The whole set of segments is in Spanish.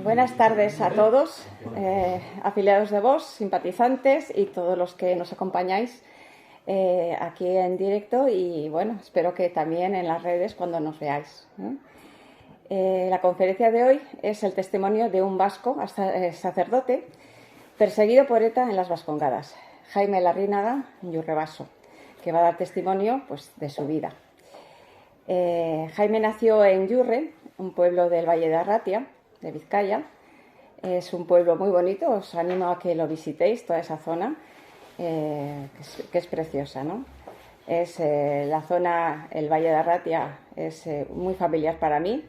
Buenas tardes a todos, afiliados de Vox, simpatizantes y todos los que nos acompañáis aquí en directo y bueno, espero que también en las redes cuando nos veáis. La conferencia de hoy es el testimonio de un vasco, sacerdote, perseguido por ETA en las Vascongadas, Jaime Larrinaga Yurrebaso, que va a dar testimonio pues, de su vida. Jaime nació en Yurre, un pueblo del Valle de Arratia, de Vizcaya. Es un pueblo muy bonito, os animo a que lo visitéis, toda esa zona, que es preciosa, ¿no? Es la zona, el Valle de Arratia, es muy familiar para mí.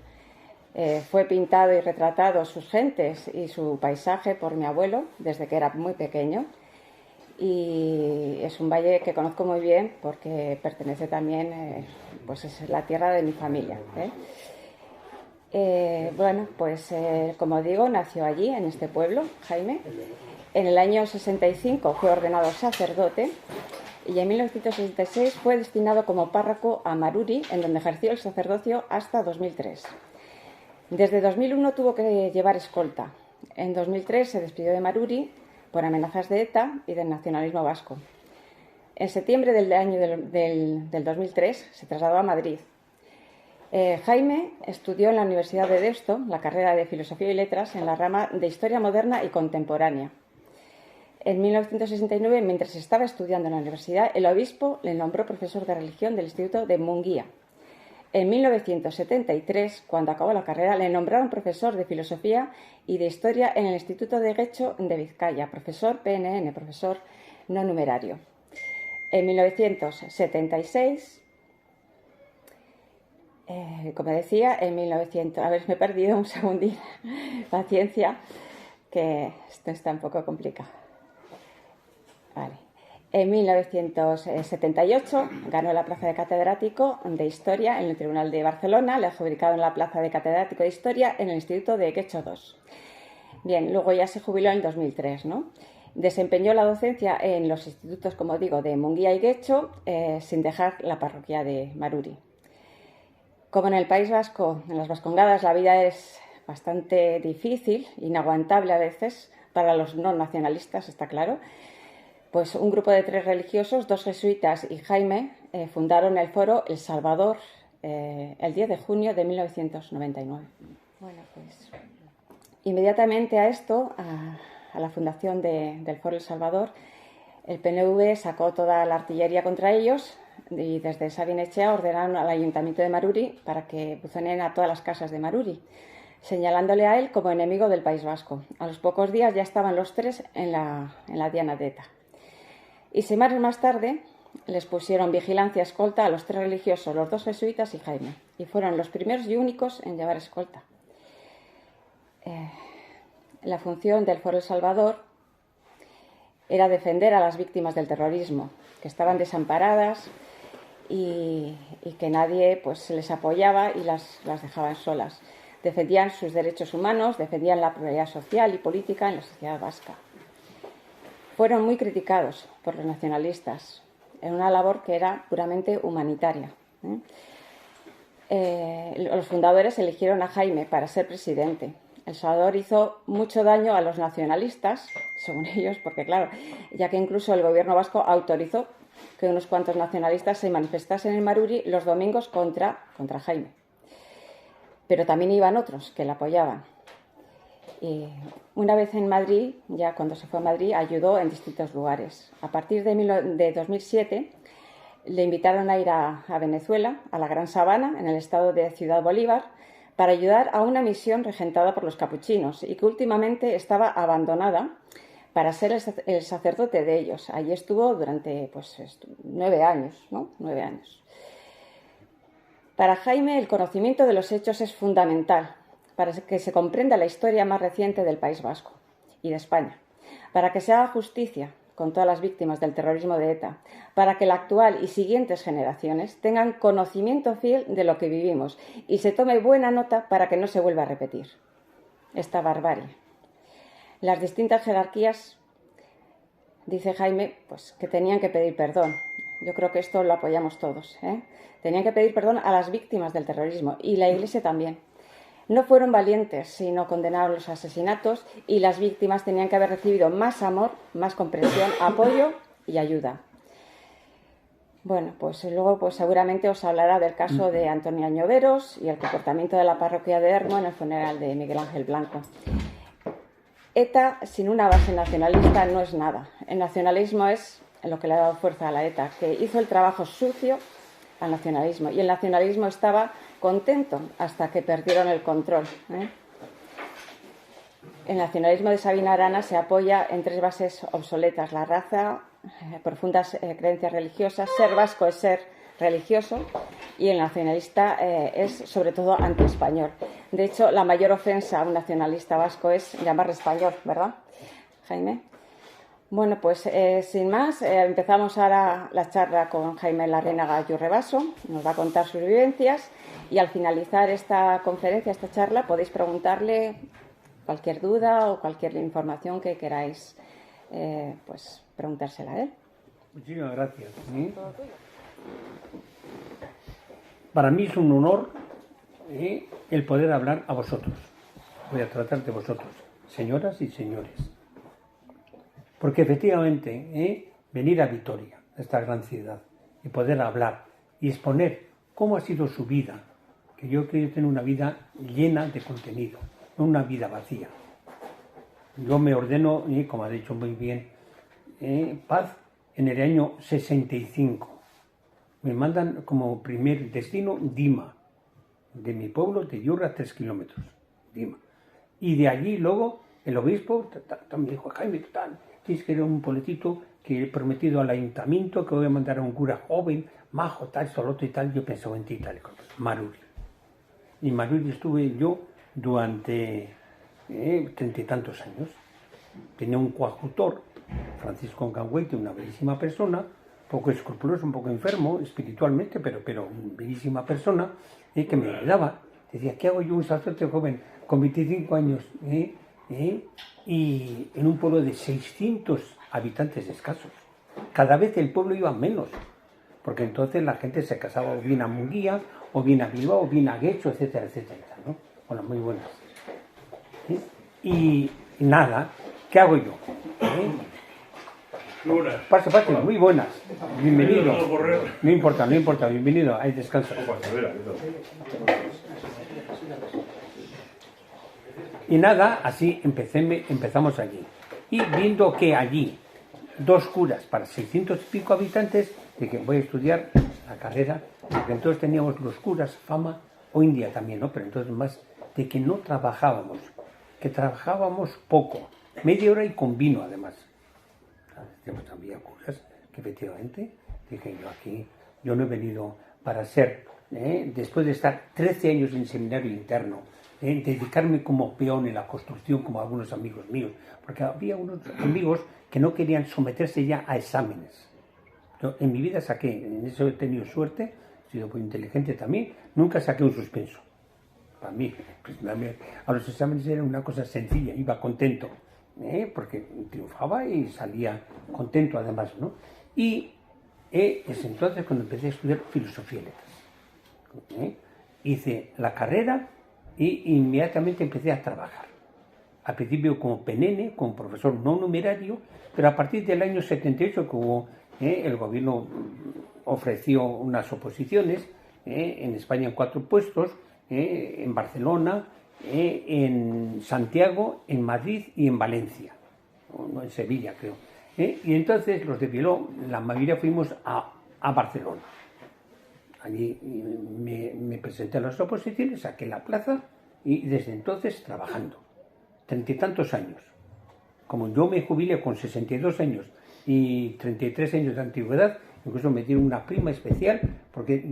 Fue pintado y retratado sus gentes y su paisaje por mi abuelo desde que era muy pequeño. Y es un valle que conozco muy bien porque pertenece también, pues es la tierra de mi familia. Bueno, pues como digo, nació allí, en este pueblo, Jaime. En el año 65 fue ordenado sacerdote y en 1966 fue destinado como párroco a Maruri, en donde ejerció el sacerdocio hasta 2003. Desde 2001 tuvo que llevar escolta. En 2003 se despidió de Maruri por amenazas de ETA y del nacionalismo vasco. En septiembre del año del 2003 se trasladó a Madrid. Jaime estudió en la Universidad de Deusto la carrera de Filosofía y Letras en la rama de Historia Moderna y Contemporánea. En 1969, mientras estaba estudiando en la universidad, el obispo le nombró profesor de religión del Instituto de Munguía. En 1973, cuando acabó la carrera, le nombraron profesor de Filosofía y de Historia en el Instituto de Guecho de Vizcaya, profesor PNN, profesor no numerario. En 1976, como decía, en 1900... A ver, me he perdido un segundín. Paciencia, que esto está un poco complicado. Vale. En 1978 ganó la plaza de catedrático de Historia en el Tribunal de Barcelona, le adjudicaron la plaza de catedrático de Historia en el Instituto de Guecho II. Bien, luego ya se jubiló en el 2003, ¿no? Desempeñó la docencia en los institutos, como digo, de Munguía y Guecho, sin dejar la parroquia de Maruri. Como en el País Vasco, en las Vascongadas, la vida es bastante difícil, inaguantable a veces, para los no nacionalistas, está claro. Pues un grupo de 3 religiosos, 2 jesuitas y Jaime, fundaron el foro El Salvador el 10 de junio de 1999. Bueno, pues inmediatamente a esto, a la fundación del foro El Salvador, el PNV sacó toda la artillería contra ellos y desde Sabin-Etxea ordenaron al Ayuntamiento de Maruri para que buzonen a todas las casas de Maruri, señalándole a él como enemigo del País Vasco. A los pocos días ya estaban los 3 en la diana de ETA. Y semanas más tarde les pusieron vigilancia escolta a los 3 religiosos, los 2 jesuitas y Jaime. Y fueron los primeros y únicos en llevar escolta. La función del Foro El Salvador era defender a las víctimas del terrorismo, que estaban desamparadas y que nadie pues, les apoyaba y las dejaban solas. Defendían sus derechos humanos, defendían la pluralidad social y política en la sociedad vasca. Fueron muy criticados por los nacionalistas en una labor que era puramente humanitaria. Los fundadores eligieron a Jaime para ser presidente. El Salvador hizo mucho daño a los nacionalistas, según ellos, porque claro, ya que incluso el gobierno vasco autorizó que unos cuantos nacionalistas se manifestasen en Maruri los domingos contra Jaime. Pero también iban otros que le apoyaban. Y una vez en Madrid, ya cuando se fue a Madrid, ayudó en distintos lugares. A partir de 2007 le invitaron a ir a Venezuela, a la Gran Sabana, en el estado de Ciudad Bolívar, para ayudar a una misión regentada por los capuchinos y que últimamente estaba abandonada para ser el sacerdote de ellos. Allí estuvo durante 9 años, ¿no? 9 años. Para Jaime el conocimiento de los hechos es fundamental para que se comprenda la historia más reciente del País Vasco y de España, para que se haga justicia con todas las víctimas del terrorismo de ETA, para que la actual y siguientes generaciones tengan conocimiento fiel de lo que vivimos y se tome buena nota para que no se vuelva a repetir esta barbarie. Las distintas jerarquías, dice Jaime, pues que tenían que pedir perdón. Yo creo que esto lo apoyamos todos, ¿eh? Tenían que pedir perdón a las víctimas del terrorismo y la Iglesia también. No fueron valientes, sino condenaron los asesinatos y las víctimas tenían que haber recibido más amor, más comprensión, apoyo y ayuda. Bueno, pues luego seguramente os hablará del caso de Antonio Añoveros y el comportamiento de la parroquia de Ermo en el funeral de Miguel Ángel Blanco. ETA sin una base nacionalista no es nada. El nacionalismo es lo que le ha dado fuerza a la ETA, que hizo el trabajo sucio al nacionalismo. Y el nacionalismo estaba contento hasta que perdieron el control. El nacionalismo de Sabina Arana se apoya en 3 bases obsoletas: la raza, profundas creencias religiosas, ser vasco es ser religioso, y el nacionalista es sobre todo antiespañol. De hecho, la mayor ofensa a un nacionalista vasco es llamarle español, ¿verdad, Jaime? Bueno, pues sin más, empezamos ahora la charla con Jaime Larrinaga Yurrebaso. Nos va a contar sus vivencias y al finalizar esta conferencia, esta charla, podéis preguntarle cualquier duda o cualquier información que queráis pues preguntársela a él. Muchísimas gracias. Para mí es un honor el poder hablar a vosotros. Voy a tratar de vosotros, señoras y señores. Porque efectivamente, venir a Vitoria, a esta gran ciudad, y poder hablar y exponer cómo ha sido su vida, que yo quiero tener una vida llena de contenido, no una vida vacía. Yo me ordeno, como ha dicho muy bien Paz, en el año 65. Me mandan como primer destino Dima, de mi pueblo, de Yurra, 3 kilómetros, Dima. Y de allí luego el obispo me dijo: Jaime, tienes que ir a un pueblecito que he prometido al ayuntamiento, que voy a mandar a un cura joven, majo, tal, soloto y tal. Yo pensaba en ti, tal, Maruri. Y en Maruri estuve yo durante 30 y tantos años. Tenía un coadjutor, Francisco Canguete, una bellísima persona, poco escrupuloso, un poco enfermo espiritualmente, pero una bellísima persona, que me ayudaba. Decía: ¿qué hago yo, un sacerdote joven con 25 años? Y en un pueblo de 600 habitantes escasos. Cada vez el pueblo iba menos, porque entonces la gente se casaba o bien a Munguía, o bien a Bilbao, o bien a Guecho, etcétera, etcétera. ¿No? Bueno, muy buenas. Y nada, ¿qué hago yo? Pase, muy buenas. Bienvenido. No importa, bienvenido. Ahí descansa. Y nada, así empezamos allí. Y viendo que allí 2 curas para 600 y pico habitantes, dije: voy a estudiar la carrera, porque entonces teníamos los curas fama, hoy en día también, ¿no? Pero entonces más de que no trabajábamos, que trabajábamos poco, media hora y con vino además. Había curas que efectivamente, dije yo no he venido para ser, después de estar 13 años en seminario interno, dedicarme como peón en la construcción, como algunos amigos míos, porque había unos amigos que no querían someterse ya a exámenes. Yo en mi vida saqué, en eso he tenido suerte, he sido muy inteligente también, nunca saqué un suspenso. Para mí, pues, a los exámenes era una cosa sencilla, iba contento, porque triunfaba y salía contento además, ¿no? Y es entonces cuando empecé a estudiar filosofía y letras. Hice la carrera y inmediatamente empecé a trabajar. Al principio como penene, como profesor no numerario, pero a partir del año 78 que hubo, el gobierno ofreció unas oposiciones, en España en 4 puestos, en Barcelona, en Santiago, en Madrid y en Valencia, no, en Sevilla creo. Y entonces los de Bilbao, la mayoría fuimos a Barcelona. Allí me presenté a las oposiciones, saqué la plaza y desde entonces trabajando. 30 y tantos años. Como yo me jubilé con 62 años y 33 años de antigüedad, incluso me dieron una prima especial porque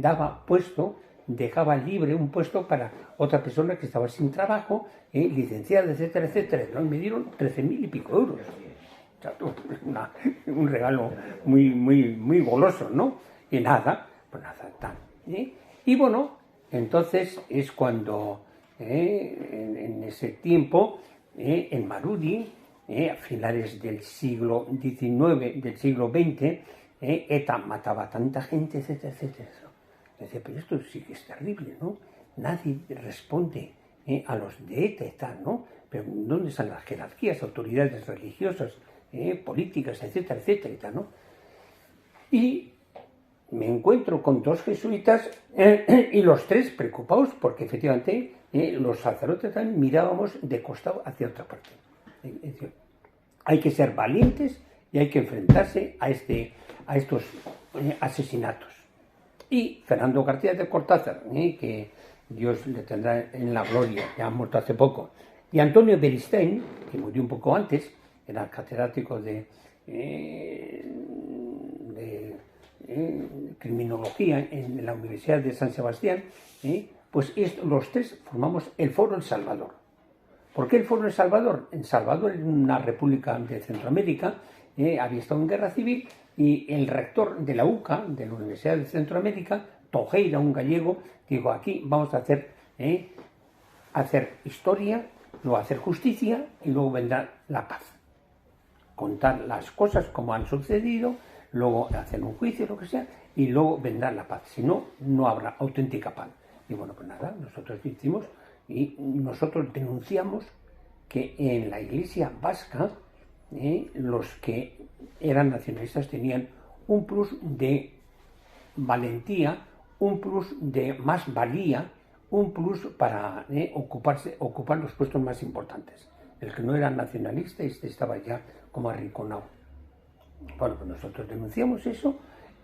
dejaba libre un puesto para otra persona que estaba sin trabajo, licenciada, etcétera, etcétera. ¿No? Y me dieron 13.000 y pico euros. O sea, un regalo muy goloso, ¿no? Y nada, pues nada, tal. Y bueno, entonces es cuando en ese tiempo, en Maruri, a finales del siglo XIX, del siglo XX, ETA mataba a tanta gente, etcétera, etcétera. Decía: pero esto sí que es terrible, ¿no? Nadie responde a los de ETA y tal, ¿no? Pero ¿dónde están las jerarquías, autoridades religiosas, políticas, etcétera, etcétera, y tal, ¿no? Y me encuentro con dos jesuitas y los tres preocupados porque efectivamente los sacerdotes también mirábamos de costado hacia otra parte. Es decir, hay que ser valientes y hay que enfrentarse a estos asesinatos. Y Fernando García de Cortázar, que Dios le tendrá en la gloria, ya ha muerto hace poco, y Antonio Beristain, que murió un poco antes, era catedrático de criminología en la Universidad de San Sebastián, pues los tres formamos el Foro El Salvador. ¿Por qué el Foro El Salvador? En Salvador, en una república de Centroamérica, había estado en guerra civil y el rector de la UCA, de la Universidad de Centroamérica, Tojeira, un gallego, dijo, aquí vamos a hacer historia, luego hacer justicia y luego vendrá la paz. Contar las cosas como han sucedido, luego hacer un juicio, lo que sea, y luego vendrá la paz. Si no, no habrá auténtica paz. Y bueno, pues nada, nosotros hicimos y nosotros denunciamos que en la Iglesia vasca los que eran nacionalistas tenían un plus de valentía, un plus de más valía, un plus para ocupar los puestos más importantes. El que no era nacionalista estaba ya como arrinconado. Bueno, pues nosotros denunciamos eso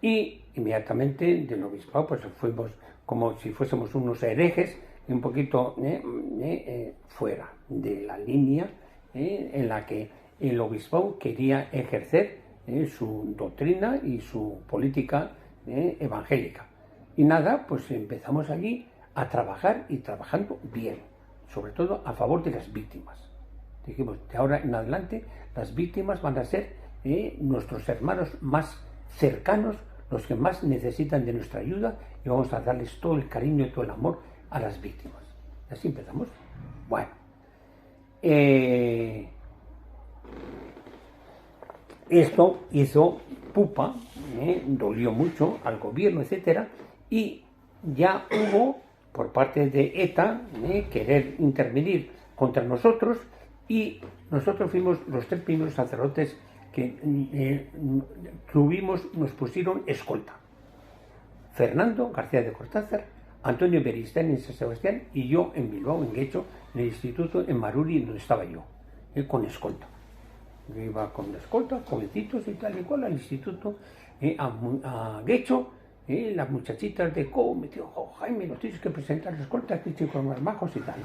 y inmediatamente del obispado pues fuimos como si fuésemos unos herejes un poquito fuera de la línea en la que el obispado quería ejercer su doctrina y su política evangélica. Y nada, pues empezamos allí a trabajar y trabajando bien, sobre todo a favor de las víctimas. Dijimos, de ahora en adelante las víctimas van a ser nuestros hermanos más cercanos, los que más necesitan de nuestra ayuda, y vamos a darles todo el cariño y todo el amor a las víctimas. Así empezamos. Bueno, esto hizo pupa, dolió mucho al gobierno, etcétera, y ya hubo por parte de ETA querer intervenir contra nosotros, y nosotros fuimos los tres primeros sacerdotes que nos pusieron escolta. Fernando García de Cortázar, Antonio Beristain en San Sebastián y yo en Bilbao, en Guecho, en el instituto en Maruri, donde estaba yo, con escolta. Yo iba con escolta, jovencitos y tal y cual, al instituto, a Guecho. Las muchachitas de CO me dijo, Jaime, nos tienes que presentar la escolta, aquí chicos más majos y tal.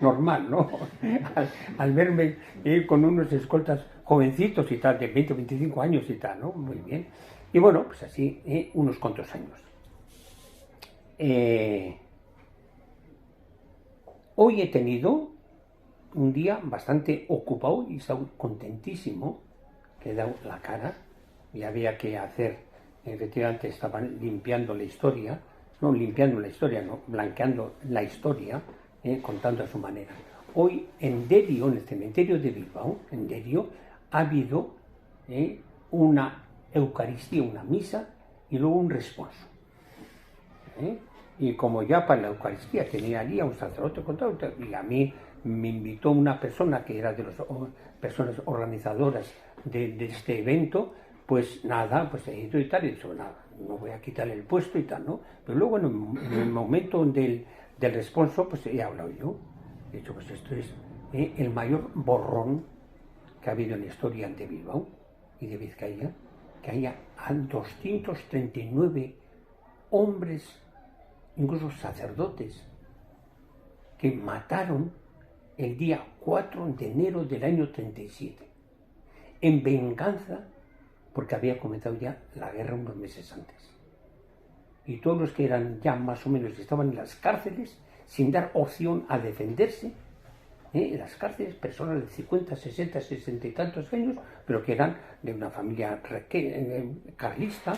Normal, ¿no? al verme con unos escoltas jovencitos y tal, de 20 o 25 años y tal, ¿no? Muy bien. Y bueno, pues así, unos cuantos años. Hoy he tenido un día bastante ocupado y estaba contentísimo, que he dado la cara y había que hacer, efectivamente estaban limpiando la historia, no blanqueando la historia, contando a su manera. Hoy en Derio, en el cementerio de Bilbao, en Derio, ha habido una Eucaristía, una misa y luego un responso. Y como ya para la Eucaristía tenía allí a un sacerdote contado, y a mí me invitó una persona que era de las personas organizadoras de este evento, pues nada, pues he ido y tal, y he dicho, nada, no voy a quitarle el puesto y tal, ¿no? Pero luego en el momento del responso, pues he hablado yo. He dicho, pues esto es el mayor borrón que ha habido en la historia de Bilbao y de Vizcaya, que haya 239 hombres, incluso sacerdotes, que mataron el día 4 de enero del año 37, en venganza, porque había comenzado ya la guerra unos meses antes. Y todos los que eran ya más o menos, estaban en las cárceles, sin dar opción a defenderse, en las cárceles, personas de 50, 60, 60 y tantos años, pero que eran de una familia carlista,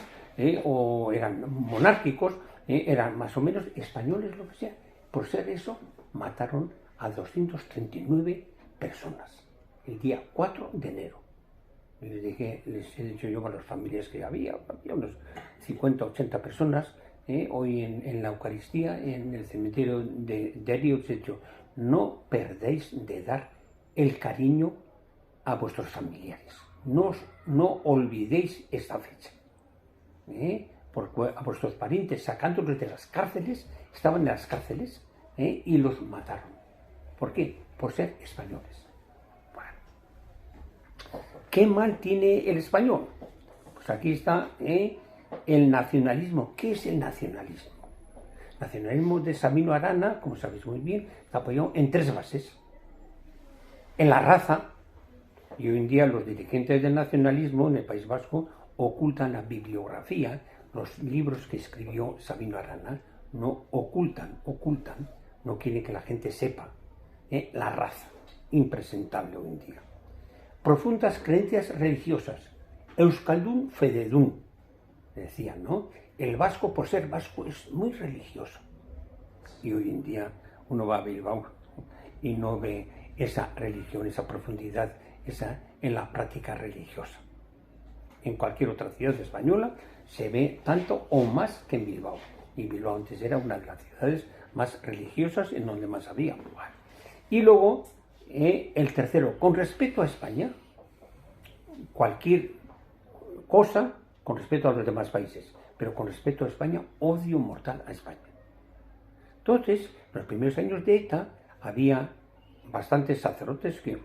o eran monárquicos, eran más o menos españoles, lo que sea. Por ser eso, mataron a 239 personas el día 4 de enero. Y les he dicho yo con las familias que había unos 50, 80 personas hoy en la Eucaristía, en el cementerio de Río, he dicho, no perdéis de dar el cariño a vuestros familiares. No olvidéis esta fecha. Porque a vuestros parientes, sacándolos de las cárceles, estaban en las cárceles y los mataron. ¿Por qué? Por ser españoles. Bueno. ¿Qué mal tiene el español? Pues aquí está el nacionalismo. ¿Qué es el nacionalismo? El nacionalismo de Sabino Arana, como sabéis muy bien, está apoyado en 3 bases. En la raza, y hoy en día los dirigentes del nacionalismo en el País Vasco ocultan la bibliografía, los libros que escribió Sabino Arana, no ocultan, no quieren que la gente sepa la raza, impresentable hoy en día. Profundas creencias religiosas, Euskaldun fededun, decían, ¿no? El vasco, por ser vasco, es muy religioso. Y hoy en día uno va a Bilbao y no ve esa religión, esa profundidad, esa en la práctica religiosa. En cualquier otra ciudad española se ve tanto o más que en Bilbao. Y Bilbao antes era una de las ciudades más religiosas en donde más había. Y luego, el tercero, con respecto a España, cualquier cosa con respecto a los demás países, pero con respecto a España, odio mortal a España. Entonces, en los primeros años de ETA había bastantes sacerdotes que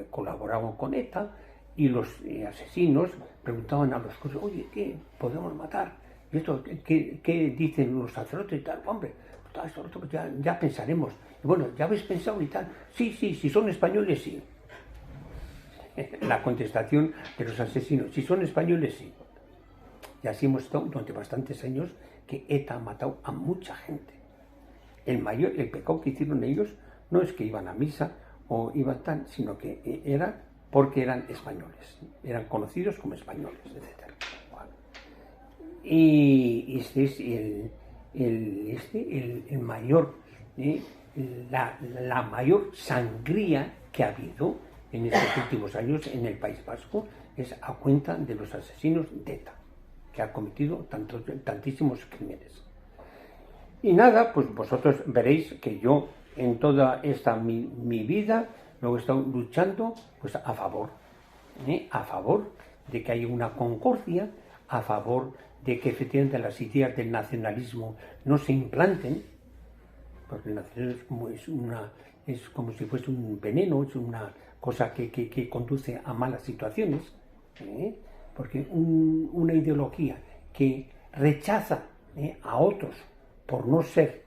colaboraban con ETA y los asesinos preguntaban a los cosas, oye, ¿qué podemos matar? ¿Y esto qué dicen los sacerdotes y tal? Hombre, todo esto pues ya pensaremos. Y bueno, ¿ya habéis pensado y tal? Sí, si son españoles, sí. La contestación de los asesinos, si son españoles, sí. Y así hemos estado durante bastantes años que ETA ha matado a mucha gente. El pecado que hicieron ellos no es que iban a misa o iban tan, sino que era porque eran españoles, eran conocidos como españoles, etc. Bueno. Y este es el mayor, la mayor sangría que ha habido en estos últimos años en el País Vasco, es a cuenta de los asesinos de ETA, que ha cometido tantísimos crímenes. Y nada, pues vosotros veréis que yo en toda esta mi vida lo he estado luchando pues a favor de que haya una concordia, a favor de que efectivamente las ideas del nacionalismo no se implanten, porque el nacionalismo es como si fuese un veneno, es una cosa que conduce a malas situaciones, porque una ideología que rechaza a otros por no ser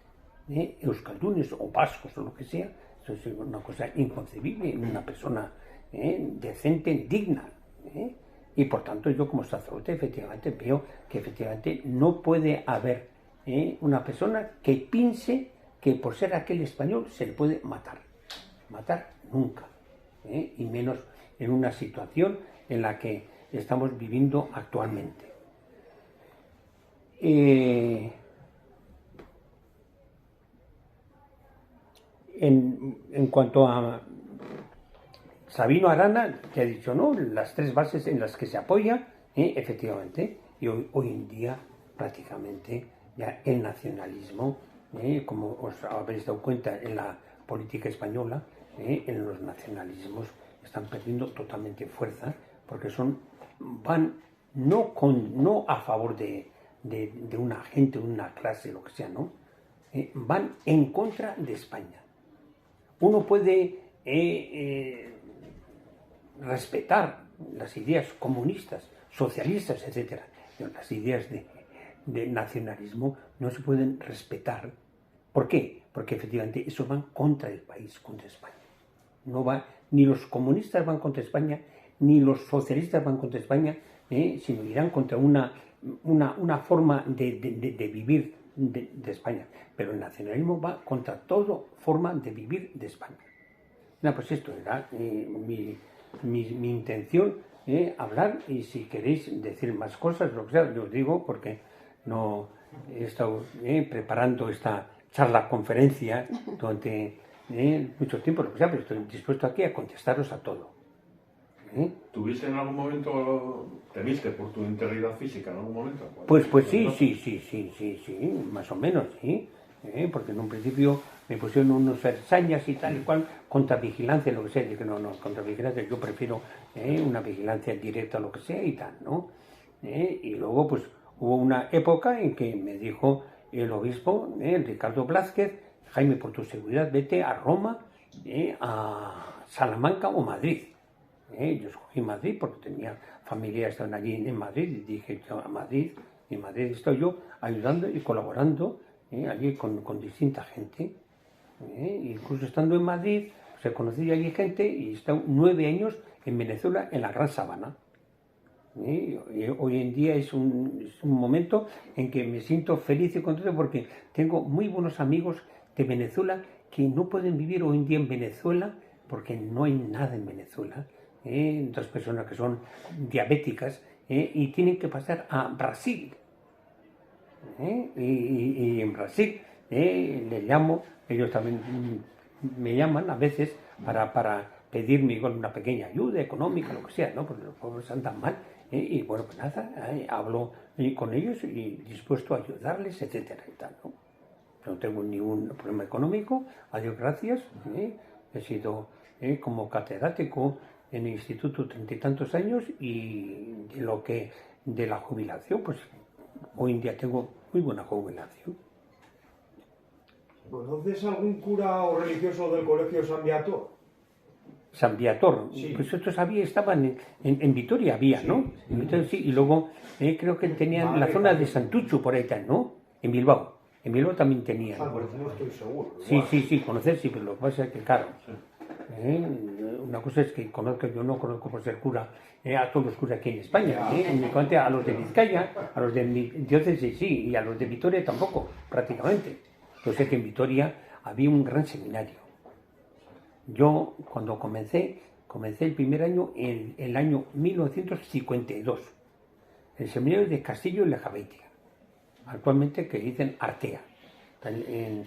euskaldunes o vascos o lo que sea, eso es una cosa inconcebible en una persona decente, digna. Y por tanto yo como sacerdote efectivamente veo que efectivamente no puede haber una persona que piense que por ser aquel español se le puede matar nunca, y menos en una situación en la que estamos viviendo actualmente. En cuanto a Sabino Arana, que ha dicho, ¿no?, las 3 bases en las que se apoya, efectivamente, y hoy en día prácticamente ya el nacionalismo, como os habéis dado cuenta en la política española, en los nacionalismos están perdiendo totalmente fuerza, porque van no a favor de una gente, una clase, lo que sea, ¿no? Van en contra de España. Uno puede respetar las ideas comunistas, socialistas, etc. Pero las ideas de nacionalismo no se pueden respetar. ¿Por qué? Porque efectivamente eso van contra el país, contra España. Ni los comunistas van contra España, ni los socialistas van contra España, sino irán contra una forma de vivir de España. Pero el nacionalismo va contra toda forma de vivir de España. No, pues esto era mi intención, hablar, y si queréis decir más cosas, lo que sea, yo os digo, porque no he estado preparando esta charla, conferencia durante mucho tiempo, lo que sea, pero estoy dispuesto aquí a contestaros a todo. ¿Tuviste en algún momento, temiste por tu integridad física en algún momento? Pues sí, más o menos, sí. Porque en un principio me pusieron unos versañas y tal y cual, contra vigilancia, lo que sea. Dije, no, contra vigilancia, yo prefiero una vigilancia directa, lo que sea y tal, ¿no? Y luego, pues, hubo una época en que me dijo el obispo, Ricardo Blázquez: Jaime, por tu seguridad, vete a Roma, a Salamanca o Madrid. Yo escogí Madrid porque tenía familia, estaban allí en Madrid, y dije yo a Madrid, y en Madrid estoy yo ayudando y colaborando allí con distinta gente. Incluso estando en Madrid, se conocí allí gente y he estado 9 años en Venezuela, en la Gran Sabana. Y hoy en día es un momento en que me siento feliz y contento porque tengo muy buenos amigos de Venezuela que no pueden vivir hoy en día en Venezuela porque no hay nada en Venezuela. Otras personas que son diabéticas y tienen que pasar a Brasil. Y en Brasil les llamo, ellos también me llaman a veces para pedirme igual una pequeña ayuda económica, lo que sea, ¿no? Porque los pobres andan mal. Y bueno, pues nada, hablo con ellos y dispuesto a ayudarles, etcétera y tal, ¿no? No tengo ningún problema económico, a Dios gracias. He sido como catedrático en el instituto 30 y tantos años, y de la jubilación, pues hoy en día tengo muy buena jubilación. ¿Conoces algún cura o religioso del colegio San Viator? San Viator, sí. Pues estos estaban en Vitoria, había, ¿no? Sí. En Vitoria, sí, y luego creo que tenían la zona de Santucho por ahí tal, ¿no? En Bilbao. En Bilbao también tenían. No estoy seguro. Sí, conocer sí, pero lo que pasa es que, claro, una cosa es que conozco, yo no conozco por ser cura a todos los curas aquí en España, únicamente a los de Vizcaya, a los de mi diócesis sí, y a los de Vitoria tampoco, prácticamente. Yo sé que en Vitoria había un gran seminario. Yo, cuando comencé el primer año en el año 1952, el seminario de Castillo y Lejabeitia, actualmente que dicen Artea, en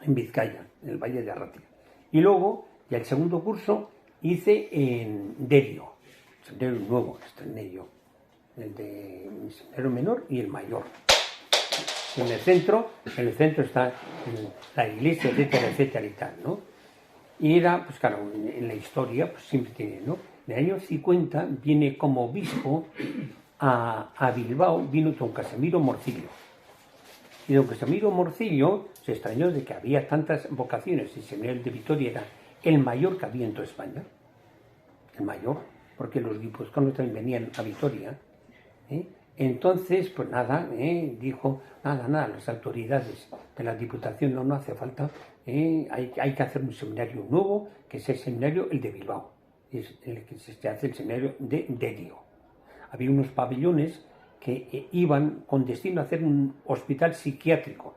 Vizcaya, en el Valle de Arratia. Y luego, ya el segundo curso, hice en Derio, el seminario nuevo, está en ello, el seminario menor y el mayor. En el centro está la iglesia, etcétera y tal, ¿no? Y era, pues claro, en la historia, pues siempre tiene, ¿no? En el año 50 viene como obispo a Bilbao, vino don Casimiro Morcillo. Y don Casimiro Morcillo se extrañó de que había tantas vocaciones, y el seminario de Vitoria era el mayor que había en toda España. El mayor, porque los guipuzcoanos también venían a Vitoria. Entonces, pues nada, dijo, nada, las autoridades de la Diputación no hace falta, hay que hacer un seminario nuevo, que es el seminario, el de Bilbao, es el que se hace el seminario de Derio. Había unos pabellones que iban con destino a hacer un hospital psiquiátrico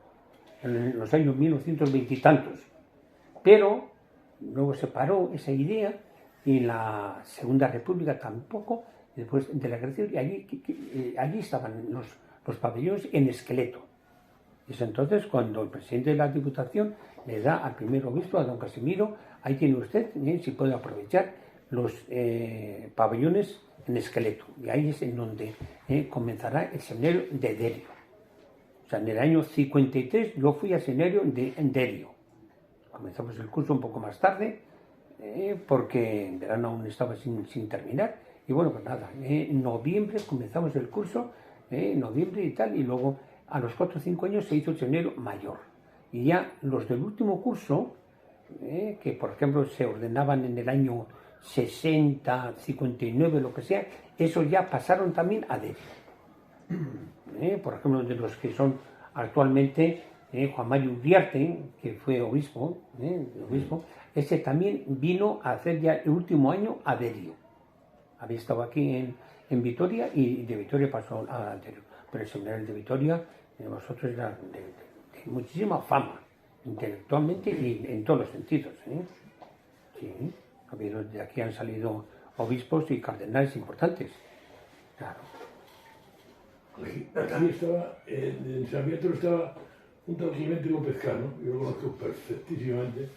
en los años 1920 y tantos, pero luego se paró esa idea y en la Segunda República tampoco. Después de la creación, y allí estaban los pabellones en esqueleto. Es entonces cuando el presidente de la Diputación le da al primer obispo, a don Casimiro, ahí tiene usted, si puede aprovechar los pabellones en esqueleto. Y ahí es en donde comenzará el seminario de Derio. O sea, en el año 53 yo fui al seminario de Derio. Comenzamos el curso un poco más tarde, porque en verano aún estaba sin terminar. Y bueno, pues nada, en noviembre comenzamos el curso, noviembre y tal, y luego a los 4 o 5 años se hizo el seminario mayor. Y ya los del último curso, que por ejemplo se ordenaban en el año 60, 59, lo que sea, esos ya pasaron también a Derio. Por ejemplo, de los que son actualmente Juan Mario Uriarte, que fue obispo, ese también vino a hacer ya el último año a Derio. Había estado aquí en Vitoria y de Vitoria pasó a Derio. Pero el seminario de Vitoria, nosotros era de muchísima fama, intelectualmente y en todos los sentidos. Sí, de aquí han salido obispos y cardenales importantes. Claro. Aquí estaba, en San Pietro estaba un tal Clemente López Cano, yo lo conozco perfectísimamente,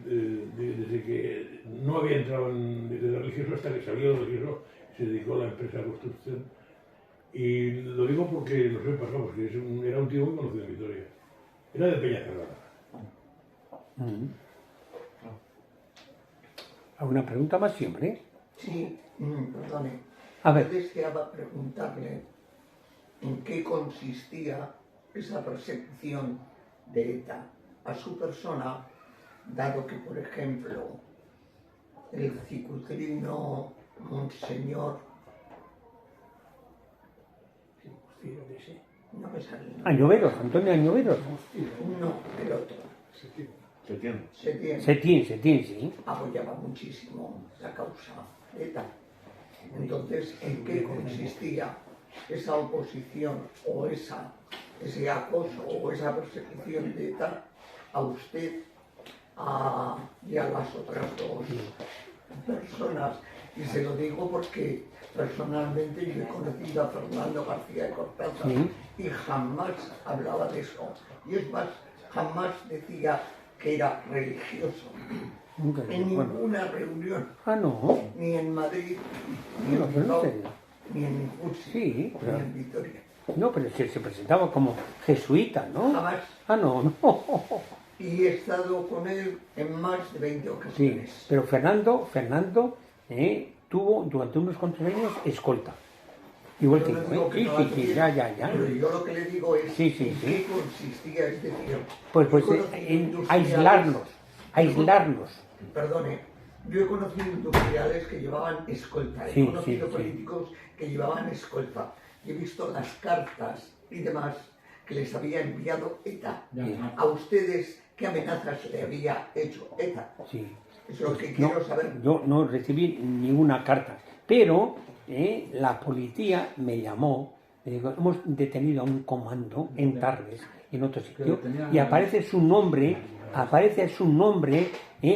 desde que no había entrado desde religioso hasta que salió de religioso, se dedicó a la empresa de construcción. Y lo digo porque lo sé pasado, porque era un tío muy conocido en Vitoria. Era de Peñacerrada. ¿Alguna pregunta más siempre? Sí, perdone. A ver. Yo deseaba preguntarle en qué consistía esa persecución de ETA a su persona, dado que, por ejemplo, el cicutrino Monseñor, no me sale el nombre. Añoveros, Antonio Añoveros. No, el otro. Setién. Setién, sí. Apoyaba muchísimo la causa de ETA. Entonces, ¿en qué consistía esa oposición o ese acoso o esa persecución de ETA a usted y a las otras dos personas? Y se lo digo porque personalmente yo he conocido a Fernando García de Cortázar y jamás hablaba de eso. Y es más, jamás decía que era religioso. En ninguna reunión. Ah, no. Ni en Madrid, ni No, en pero no Bilbao, sé. ni en Murcia, Sí, ni pero- en Vitoria. No, pero se presentaba como jesuita, ¿no? Jamás. Ah, no, no. Y he estado con él en más de 20 Sí, ocasiones. pero Fernando tuvo durante unos cuantos años escolta. Igual que Yo no yo, digo ¿eh? que no la Sí, tuviera, ya. Pero yo lo que le digo es Sí, en qué consistía este tío. Pues Yo he conocido en industriales- aislarnos. Perdone, yo he conocido industriales que llevaban escolta, he Sí, conocido sí. políticos que llevaban escolta. Y he visto las cartas y demás que les había enviado ETA. A ustedes, ¿qué amenazas le había hecho ETA? Sí. Es lo que quiero saber. Yo no recibí ninguna carta, pero la policía me llamó, me dijo, hemos detenido a un comando en Tarbes, en otro sitio, y aparece su nombre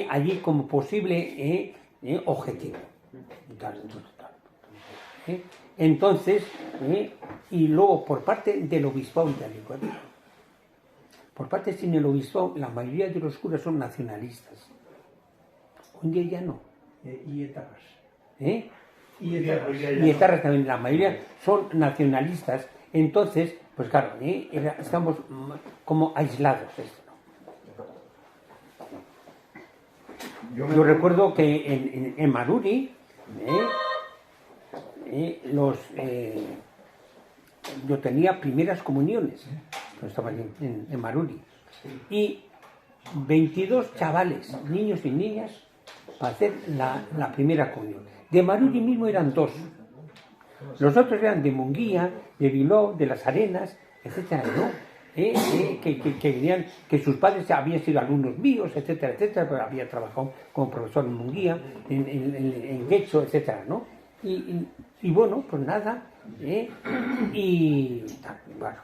allí como posible objetivo. Tal. Entonces, y luego por parte del obispado itálico, por parte sin el obispado, la mayoría de los curas son nacionalistas. Hoy en día ya no. Y etapas. ¿Eh? Y etapas. Y etarras también, la mayoría son nacionalistas. Entonces, pues claro, estamos como aislados. Yo recuerdo que en Maruri, yo tenía primeras comuniones, yo estaba en Maruri, y 22 chavales, niños y niñas, para hacer la primera comunión. De Maruri mismo eran 2. Los otros eran de Munguía, de Bilbao, de Las Arenas, etcétera, ¿no? Que venían, que sus padres habían sido alumnos míos, etcétera, etcétera, pero había trabajado como profesor en Munguía, en Guecho, etcétera, ¿no? Y bueno, pues nada, y bueno.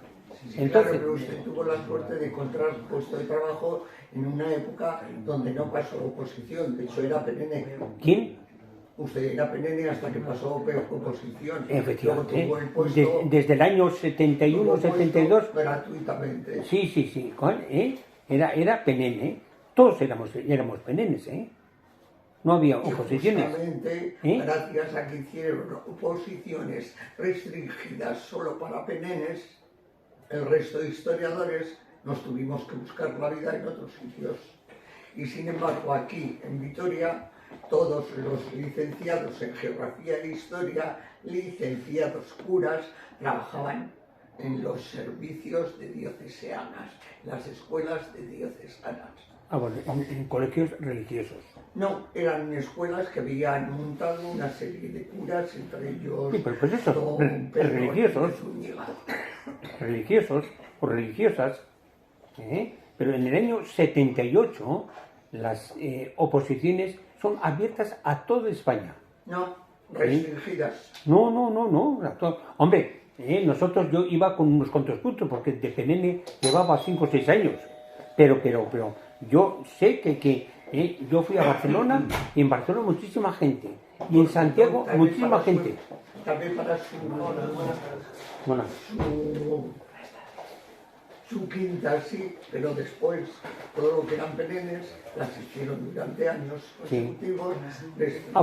Entonces, claro, pero usted tuvo la suerte de encontrar puesto de trabajo en una época donde no pasó oposición, de hecho era PNN. ¿Quién? Usted era PNN hasta que pasó oposición. Efectivamente. Luego tuvo el puesto, Desde el año 71, 72. Gratuitamente. Sí. Era PNN. Todos éramos PNNs, No había oposiciones. Y justamente, gracias a que hicieron oposiciones restringidas solo para PNNs, el resto de historiadores nos tuvimos que buscar la vida en otros sitios. Y sin embargo, aquí en Vitoria, todos los licenciados en Geografía e Historia, licenciados curas, trabajaban en los servicios de diocesanas, las escuelas de diocesanas. Ah, bueno, en colegios religiosos. No, eran escuelas que habían montado una serie de curas, entre ellos... Sí, pero pues eso, don Pedro religiosos. Zúñiga. Religiosos o religiosas, pero en el año 78 las oposiciones son abiertas a toda España. No, restringidas. No. Hombre, nosotros yo iba con unos cuantos puntos porque de PNN llevaba 5 o 6 años, pero yo sé que yo fui a Barcelona y en Barcelona muchísima gente y en Santiago muchísima gente. También para su quinta sí, pero después todo lo que eran perennes las hicieron durante años consecutivos.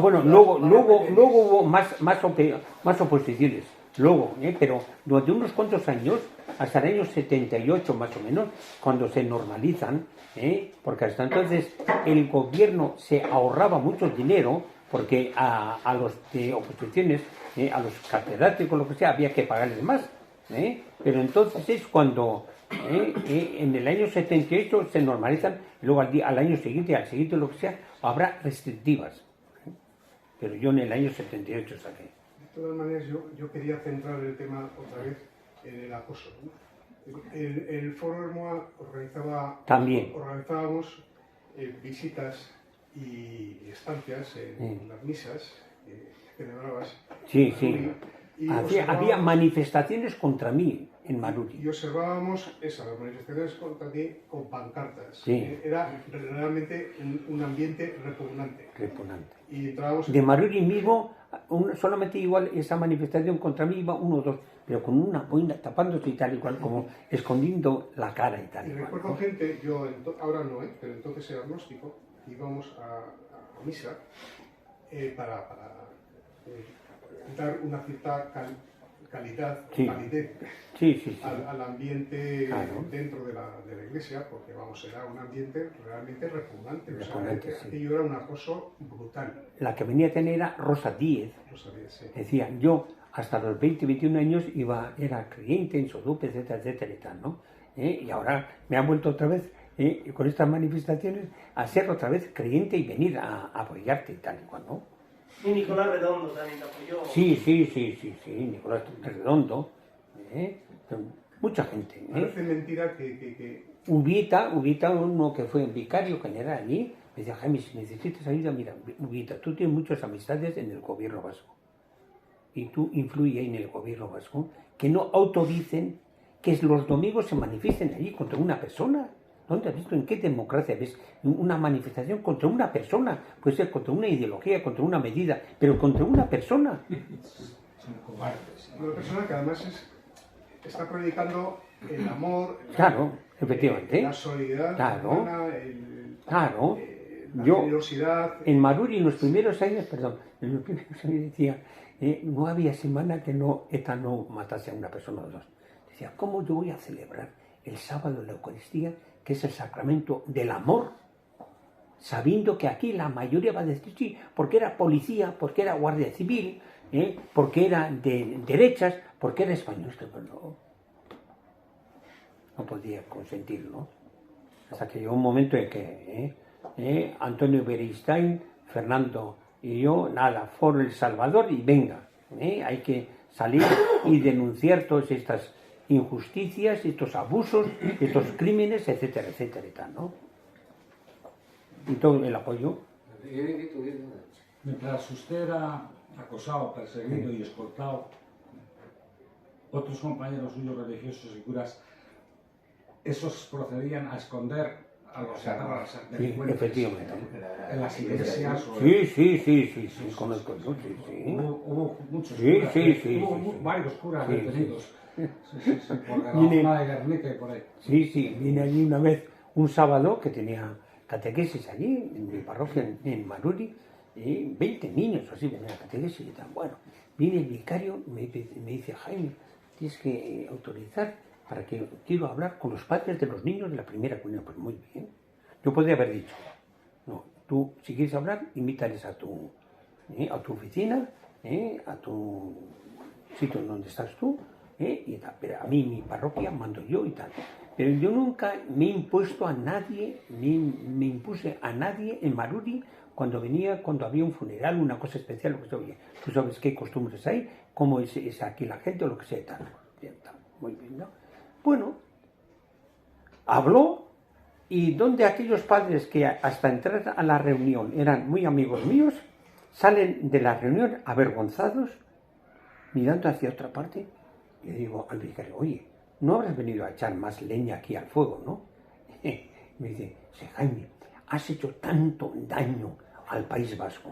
Bueno, luego hubo más oposiciones, luego, pero durante unos cuantos años, hasta el año 78 más o menos, cuando se normalizan, porque hasta entonces el gobierno se ahorraba mucho dinero, porque a los de oposiciones, a los catedráticos, lo que sea, había que pagarles más, pero entonces es cuando en el año 78 se normalizan, y luego al año siguiente, al siguiente, lo que sea, habrá restrictivas, pero yo en el año 78 saqué. De todas maneras, yo quería centrar el tema otra vez en el acoso, ¿no? El Foro Hermoa organizábamos visitas y estancias en las misas que celebrabas. Sí. Había manifestaciones contra mí en Maruri. Y observábamos las manifestaciones contra ti con pancartas. Sí. Era realmente un ambiente repugnante. Y entrábamos de Maruri mismo, solamente igual esa manifestación contra mí iba uno o dos, pero con una boina tapándose y tal igual, como escondiendo la cara y tal. Y recuerdo gente, ahora no, pero entonces era agnóstico, íbamos a misa para dar una cierta calidad, calidez al ambiente dentro de la iglesia, porque era un ambiente realmente repugnante. Aquello era un acoso brutal. La que venía a tener era Rosa Díez. Decía, yo hasta los 20, 21 años era creyente en Sodupe, etcétera, etcétera y tal, ¿no? Y ahora me han vuelto otra vez, con estas manifestaciones, a ser otra vez creyente y venir a apoyarte y tal y cual, ¿no? Y Nicolás Redondo también te apoyó. Sí, Nicolás Redondo. Mucha gente. Parece mentira que... Ubita, uno que fue vicario general allí, me decía, Jaime, si necesitas ayuda, mira, Ubita, tú tienes muchas amistades en el gobierno vasco. Y tú influyes en el gobierno vasco, que no autoricen que los domingos se manifiesten allí contra una persona. ¿Dónde has visto? ¿En qué democracia ves una manifestación contra una persona? Puede ser contra una ideología, contra una medida, pero contra una persona. Son cobardes. Una persona que además está predicando el amor, efectivamente. La solidaridad humana, la generosidad. En Maruri, en los primeros años decía, no había semana que ETA no matase a una persona o dos. Decía, ¿cómo yo voy a celebrar el sábado de la Eucaristía, que es el sacramento del amor, sabiendo que aquí la mayoría va a decir sí, porque era policía, porque era guardia civil, porque era de derechas, porque era español? Pero no podía consentirlo. Hasta que llegó un momento en que Antonio Beristain, Fernando y yo, Foro El Salvador y venga, hay que salir y denunciar todas estas injusticias, estos abusos, estos crímenes, etcétera, etcétera y tal, ¿no? Y todo el apoyo. Mientras usted era acosado, perseguido y escoltado, otros compañeros suyos religiosos y curas, esos procedían a esconder a los delincuentes en las iglesias. Sí, conozco, Hubo muchos curas, hubo varios curas detenidos. Por la zona de Guernica y por ahí. Vine allí una vez, un sábado, que tenía catequesis allí, en mi parroquia, en Maruri, y 20 niños así venían a catequesis y tal. Bueno, viene el vicario, me dice, Jaime, tienes que autorizar para que quiero hablar con los padres de los niños de la primera comunión. Pues muy bien. Yo podría haber dicho, no, tú si quieres hablar, invítales a tu oficina, a tu sitio donde estás tú, y tal. Pero a mí, mi parroquia, mando yo y tal. Pero yo nunca me he impuesto a nadie, ni me impuse a nadie en Maruri cuando había un funeral, una cosa especial, lo que sea. Oye, tú sabes qué costumbres hay, cómo es aquí la gente o lo que sea, tal. Bien, tal. Muy bien, ¿no? Bueno, habló, y donde aquellos padres que hasta entrar a la reunión eran muy amigos míos, salen de la reunión avergonzados, mirando hacia otra parte. Y le digo al vicario, oye, ¿no habrás venido a echar más leña aquí al fuego, no? Me dice, Jaime, has hecho tanto daño al País Vasco.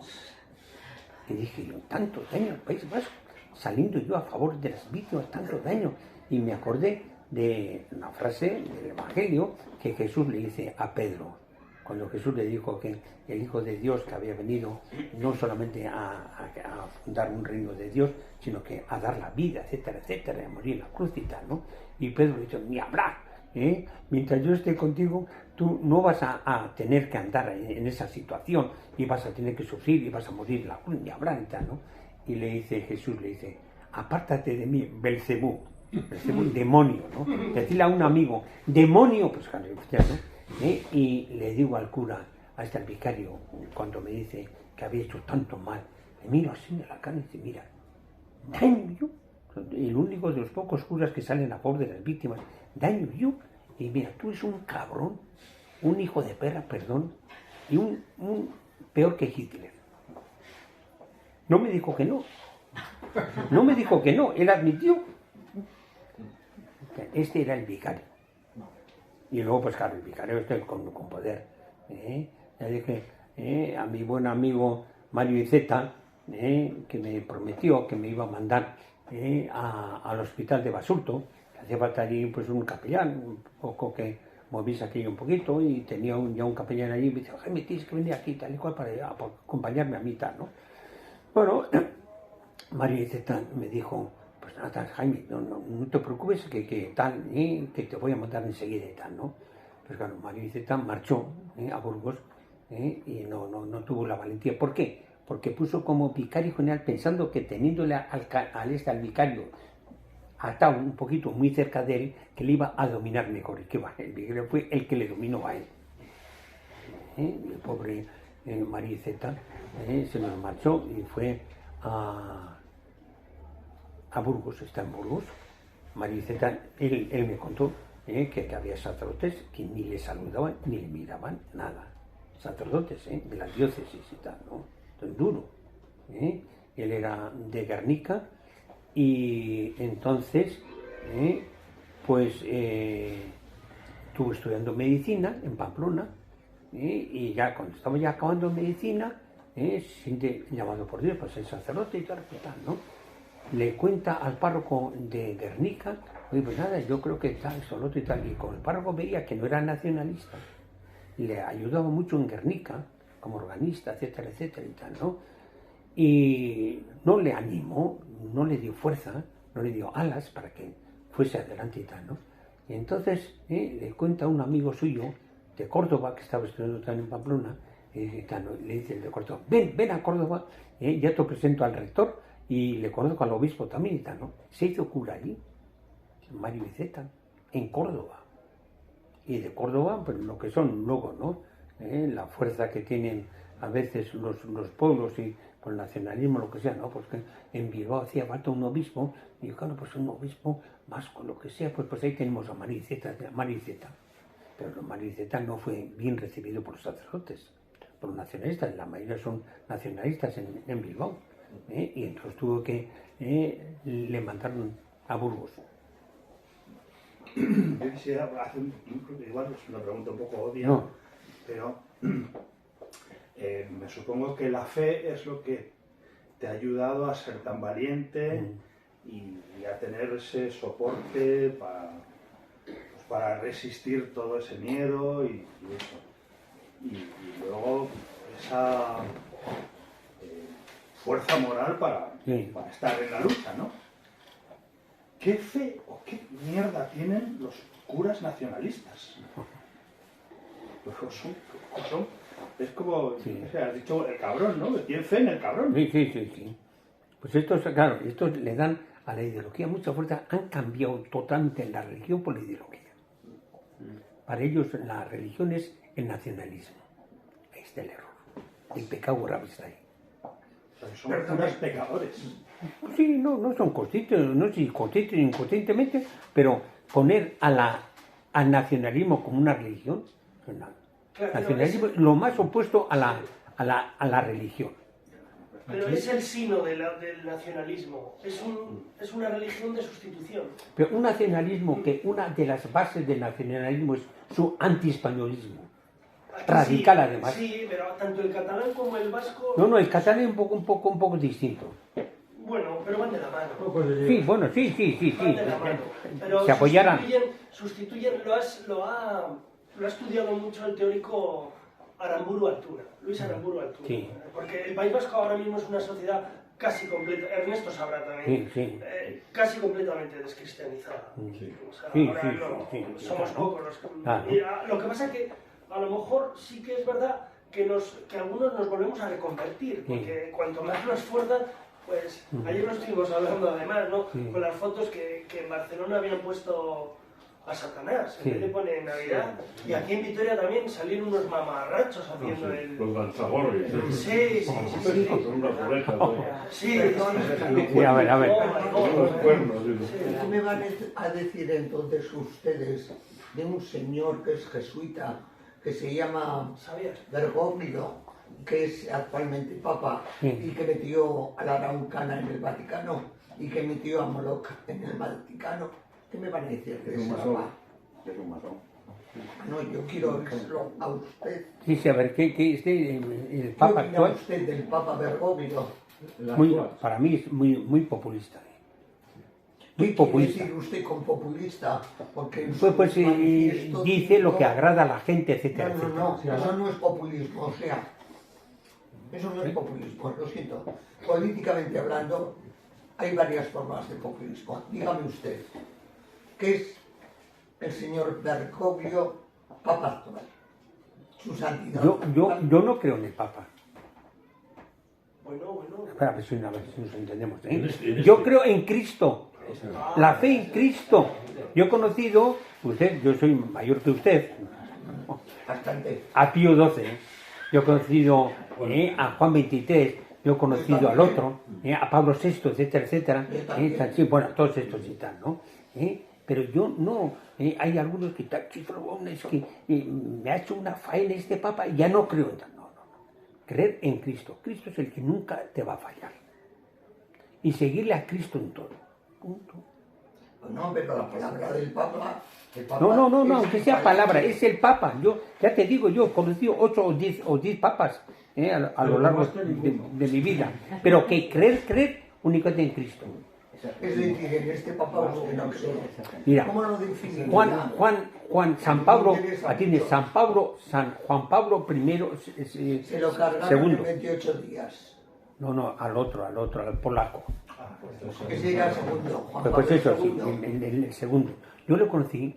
Y dije yo, tanto daño al País Vasco, saliendo yo a favor de las víctimas, tanto daño. Y me acordé de una frase del Evangelio que Jesús le dice a Pedro, cuando Jesús le dijo que el Hijo de Dios que había venido no solamente a fundar un reino de Dios, sino que a dar la vida, etcétera, etcétera, a morir en la cruz y tal, ¿no? Y Pedro le dice, ni hablar, mientras yo esté contigo, tú no vas a tener que andar en esa situación y vas a tener que sufrir y vas a morir en la cruz, ni hablar y tal, ¿no? Y le dice Jesús, le dice, apártate de mí, Belcebú, demonio, ¿no? Decirle a un amigo, demonio, pues claro, ¿no? Y le digo al cura, hasta el vicario, cuando me dice que había hecho tanto mal, me miro así en la cara y dice, mira, daño yo, el único de los pocos curas que salen a favor de las víctimas, daño yo, y mira, tú eres un cabrón, un hijo de perra, perdón, y un peor que Hitler. No me dijo que no, no me dijo que no, él admitió. Este era el vicario. Y luego, pues claro, el vicario está con poder. Ya dije a mi buen amigo Mario Iceta, que me prometió que me iba a mandar al hospital de Basurto, que hacía falta allí pues un capellán, un poco que moviese aquello un poquito, y tenía ya un capellán allí, y me dice, Jaime, tienes que venir aquí, tal y cual, para acompañarme a mí, tal, ¿no? Bueno, Mario Iceta me dijo, pues nada, Jaime, no te preocupes, que tal, que te voy a mandar enseguida y tal, ¿no? Pues claro, Mario Iceta marchó a Burgos y no tuvo la valentía. ¿Por qué? Porque puso como vicario general, pensando que teniéndole al vicario atado un poquito muy cerca de él, que le iba a dominar mejor. Y que va, el vicario fue el que le dominó a él. El pobre Mario Iceta se nos marchó y fue a Burgos, está en Burgos. Mario Iceta, él me contó que había sacerdotes que ni le saludaban ni le miraban nada. Sacerdotes de la diócesis y tal, ¿no? Entonces, duro. Él era de Guernica y entonces, pues, estuvo estudiando medicina en Pamplona y ya cuando estaba ya acabando medicina, se siente llamado por Dios para ser sacerdote y tal, ¿no? Le cuenta al párroco de Guernica, oye, pues nada, yo creo que tal, solo y tal, y con el párroco veía que no era nacionalista, le ayudaba mucho en Guernica, como organista, etcétera, etcétera y tal, ¿no? Y no le animó, no le dio fuerza, no le dio alas para que fuese adelante y tal, ¿no? Y entonces le cuenta a un amigo suyo de Córdoba, que estaba estudiando también en Pamplona, y tal, ¿no? Le dice el de Córdoba, ven a Córdoba, ya te presento al rector, y le conozco al obispo también y tal, ¿no? Se hizo cura allí, Mario Iceta, en Córdoba. Y de Córdoba, pues lo que son luego, ¿no? La fuerza que tienen a veces los pueblos y por el nacionalismo, lo que sea, ¿no? Porque en Bilbao hacía falta un obispo, y yo, claro, pues un obispo vasco, lo que sea, pues ahí tenemos a Mario Iceta. Pero Mario Iceta no fue bien recibido por los sacerdotes, por los nacionalistas, la mayoría son nacionalistas en Bilbao. Y entonces tuvo que le mandaron a Burgos. Yo quisiera hacer igual es una pregunta un poco obvia, no. Pero me supongo que la fe es lo que te ha ayudado a ser tan valiente y a tener ese soporte para resistir todo ese miedo y eso. Y luego esa fuerza moral para estar en la lucha, ¿no? ¿Qué fe o qué mierda tienen los curas nacionalistas? Pues es como, o sea, has dicho el cabrón, ¿no? Tienen fe en el cabrón. Sí. Pues estos, claro, estos le dan a la ideología mucha fuerza, han cambiado totalmente la religión por la ideología. Para ellos la religión es el nacionalismo. Ahí está el error. El pecado grave está ahí. Son puros pecadores. Sí, no son conscientes, no sé si conscientes o inconscientemente, pero poner al nacionalismo como una religión, nacionalismo es lo más opuesto a la religión. Pero es el sino del nacionalismo, es una religión de sustitución. Pero un nacionalismo que una de las bases del nacionalismo es su antiespañolismo. Radical, además. Sí, pero tanto el catalán como el vasco... No, el catalán es un poco distinto. Bueno, pero van de la mano. Sí, bueno, sí. Van de la mano. Pero Se apoyaran. Sustituyen, lo ha estudiado mucho el teórico Aramburu Altuna, Luis Aramburu Altuna. Sí. Porque el País Vasco ahora mismo es una sociedad casi completa, Ernesto sabrá también, casi completamente descristianizada. O sea, ahora somos pocos los que... Lo que pasa es que a lo mejor sí que es verdad que algunos nos volvemos a reconvertir, porque cuanto más nos esfuerzan, pues ayer lo estuvimos hablando además, ¿no? Con las fotos que en Barcelona habían puesto a Satanás, en vez de poner Navidad, y aquí en Vitoria también salieron unos mamarrachos haciendo el... Los lanzagorris. Sí. Son unas orejas. Sí. A ver. Los cuernos. ¿Qué me van a decir entonces ustedes de un señor que es jesuita, que se llama Bergoglio, que es actualmente papa, y que metió a la Araucana en el Vaticano, y que metió a Moloch en el Vaticano? ¿Qué me van a decir de ese papa? Es un masón. No, yo quiero oírlo a usted. Sí, a ver, ¿qué el Papa ¿Qué opina actual? usted del Papa Bergoglio? Para mí es muy populista. Muy ¿Qué populista. quiere decir usted con populista? Porque Pues dice lo que agrada a la gente, etcétera, etcétera. No, eso no es populismo, o sea, eso no es populismo, lo siento. Políticamente hablando, hay varias formas de populismo. Dígame usted, ¿qué es el señor Bergoglio, Papa actual? Su santidad. Yo no creo en el Papa. Bueno. Espera, a ver si nos entendemos. Yo creo en Cristo. La fe en Cristo. Yo he conocido, yo soy mayor que usted, a Pío XII. Yo he conocido a Juan XXIII. Yo he conocido al otro, a Pablo VI, etcétera. Sí, bueno, todos estos y tal, ¿no? Pero yo no. Hay algunos que están chiflones, que me ha hecho una faena este Papa y ya no creo en tal. No. Creer en Cristo. Cristo es el que nunca te va a fallar. Y seguirle a Cristo en todo. Punto. No, pero la palabra del Papa... No, que sea palabra, es el Papa. Yo, ya te digo, yo he conocido 8 o 10 papas a lo largo de mi vida. Pero que creer únicamente en Cristo. Es decir, en este Papa usted no cree. Mira, ¿Cómo lo define? San Pablo, atiende, San Juan Pablo I, Se lo cargaron segundo. en 28 días. No, al otro, al polaco. Ese era el segundo, Juan Pues Pablo eso, II. sí, el segundo. Yo lo conocí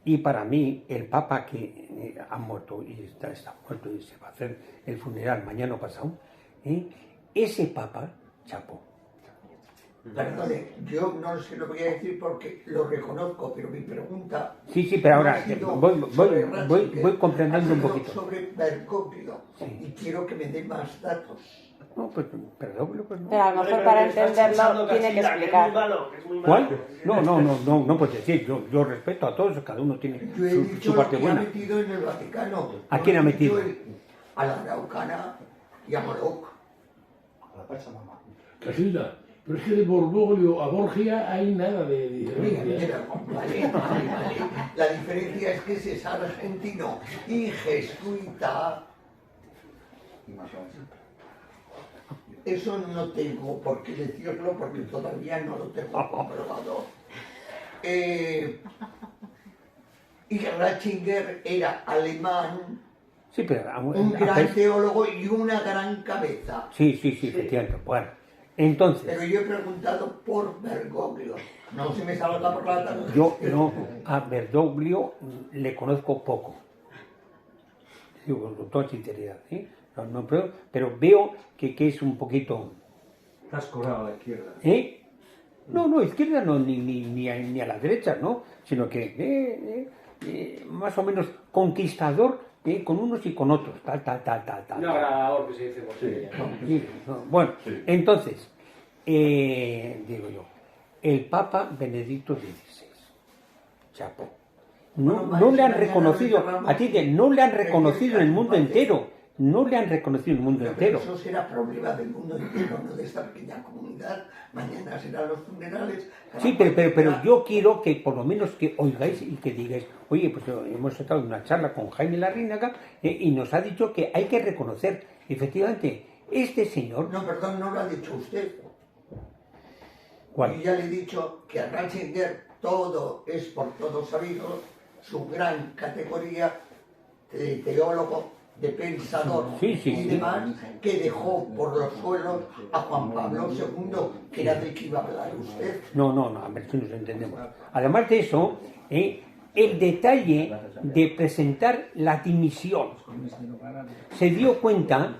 y para mí el Papa que ha muerto y está muerto y se va a hacer el funeral mañana pasado, ese Papa, chapo. Perdone, yo no se lo voy a decir porque lo reconozco, pero mi pregunta... Sí, pero ahora voy comprendiendo un ha sido poquito. sobre Bergoglio, y quiero que me dé más datos. No, pues perdón. Pues no. Pero a lo mejor para entenderlo tiene que explicar. ¿Cuál? No puedes decir. Yo respeto a todos, cada uno tiene Yo he dicho su parte lo que buena. ha metido en el Vaticano. ¿A quién ha metido? A la Araucana y a Moloch. A la Pachamama. Casilda, pero es que de Bergoglio a Borgia hay nada de diferencia. Vale. La diferencia es que ese es argentino y jesuita. Eso no tengo por qué decirlo porque todavía no lo tengo comprobado. Y Ratzinger era alemán, Sí, pero un gran teólogo y una gran cabeza. Sí, efectivamente. Bueno, entonces. Pero yo he preguntado por Bergoglio. No se me salga por la tarde. Yo no, a Bergoglio le conozco poco. Digo, con toda sinceridad, pero veo que es un poquito... Estás colado a la izquierda. No, izquierda no, ni a la derecha, ¿no? Sino que más o menos conquistador con unos y con otros, tal. No habrá ahora que se dice por sí. Bueno, entonces, digo yo, el Papa Benedicto XVI, chapo. No le han reconocido, no le han reconocido en el mundo entero. No le han reconocido en el mundo entero. Eso será problema del mundo entero, no de esta pequeña comunidad. Mañana serán los funerales. Sí, pero yo quiero que por lo menos que oigáis y que digáis, oye, pues hemos estado en una charla con Jaime Larrínaga y nos ha dicho que hay que reconocer, efectivamente, este señor... No, perdón, no lo ha dicho usted. ¿Cuál? Yo ya le he dicho que a Ratzinger todo es por todo sabido, su gran categoría de teólogo, de pensador y demás, que dejó por los suelos a Juan Pablo II, que era del que iba a hablar usted. No, a ver si nos entendemos. Además de eso, el detalle de presentar la dimisión, se dio cuenta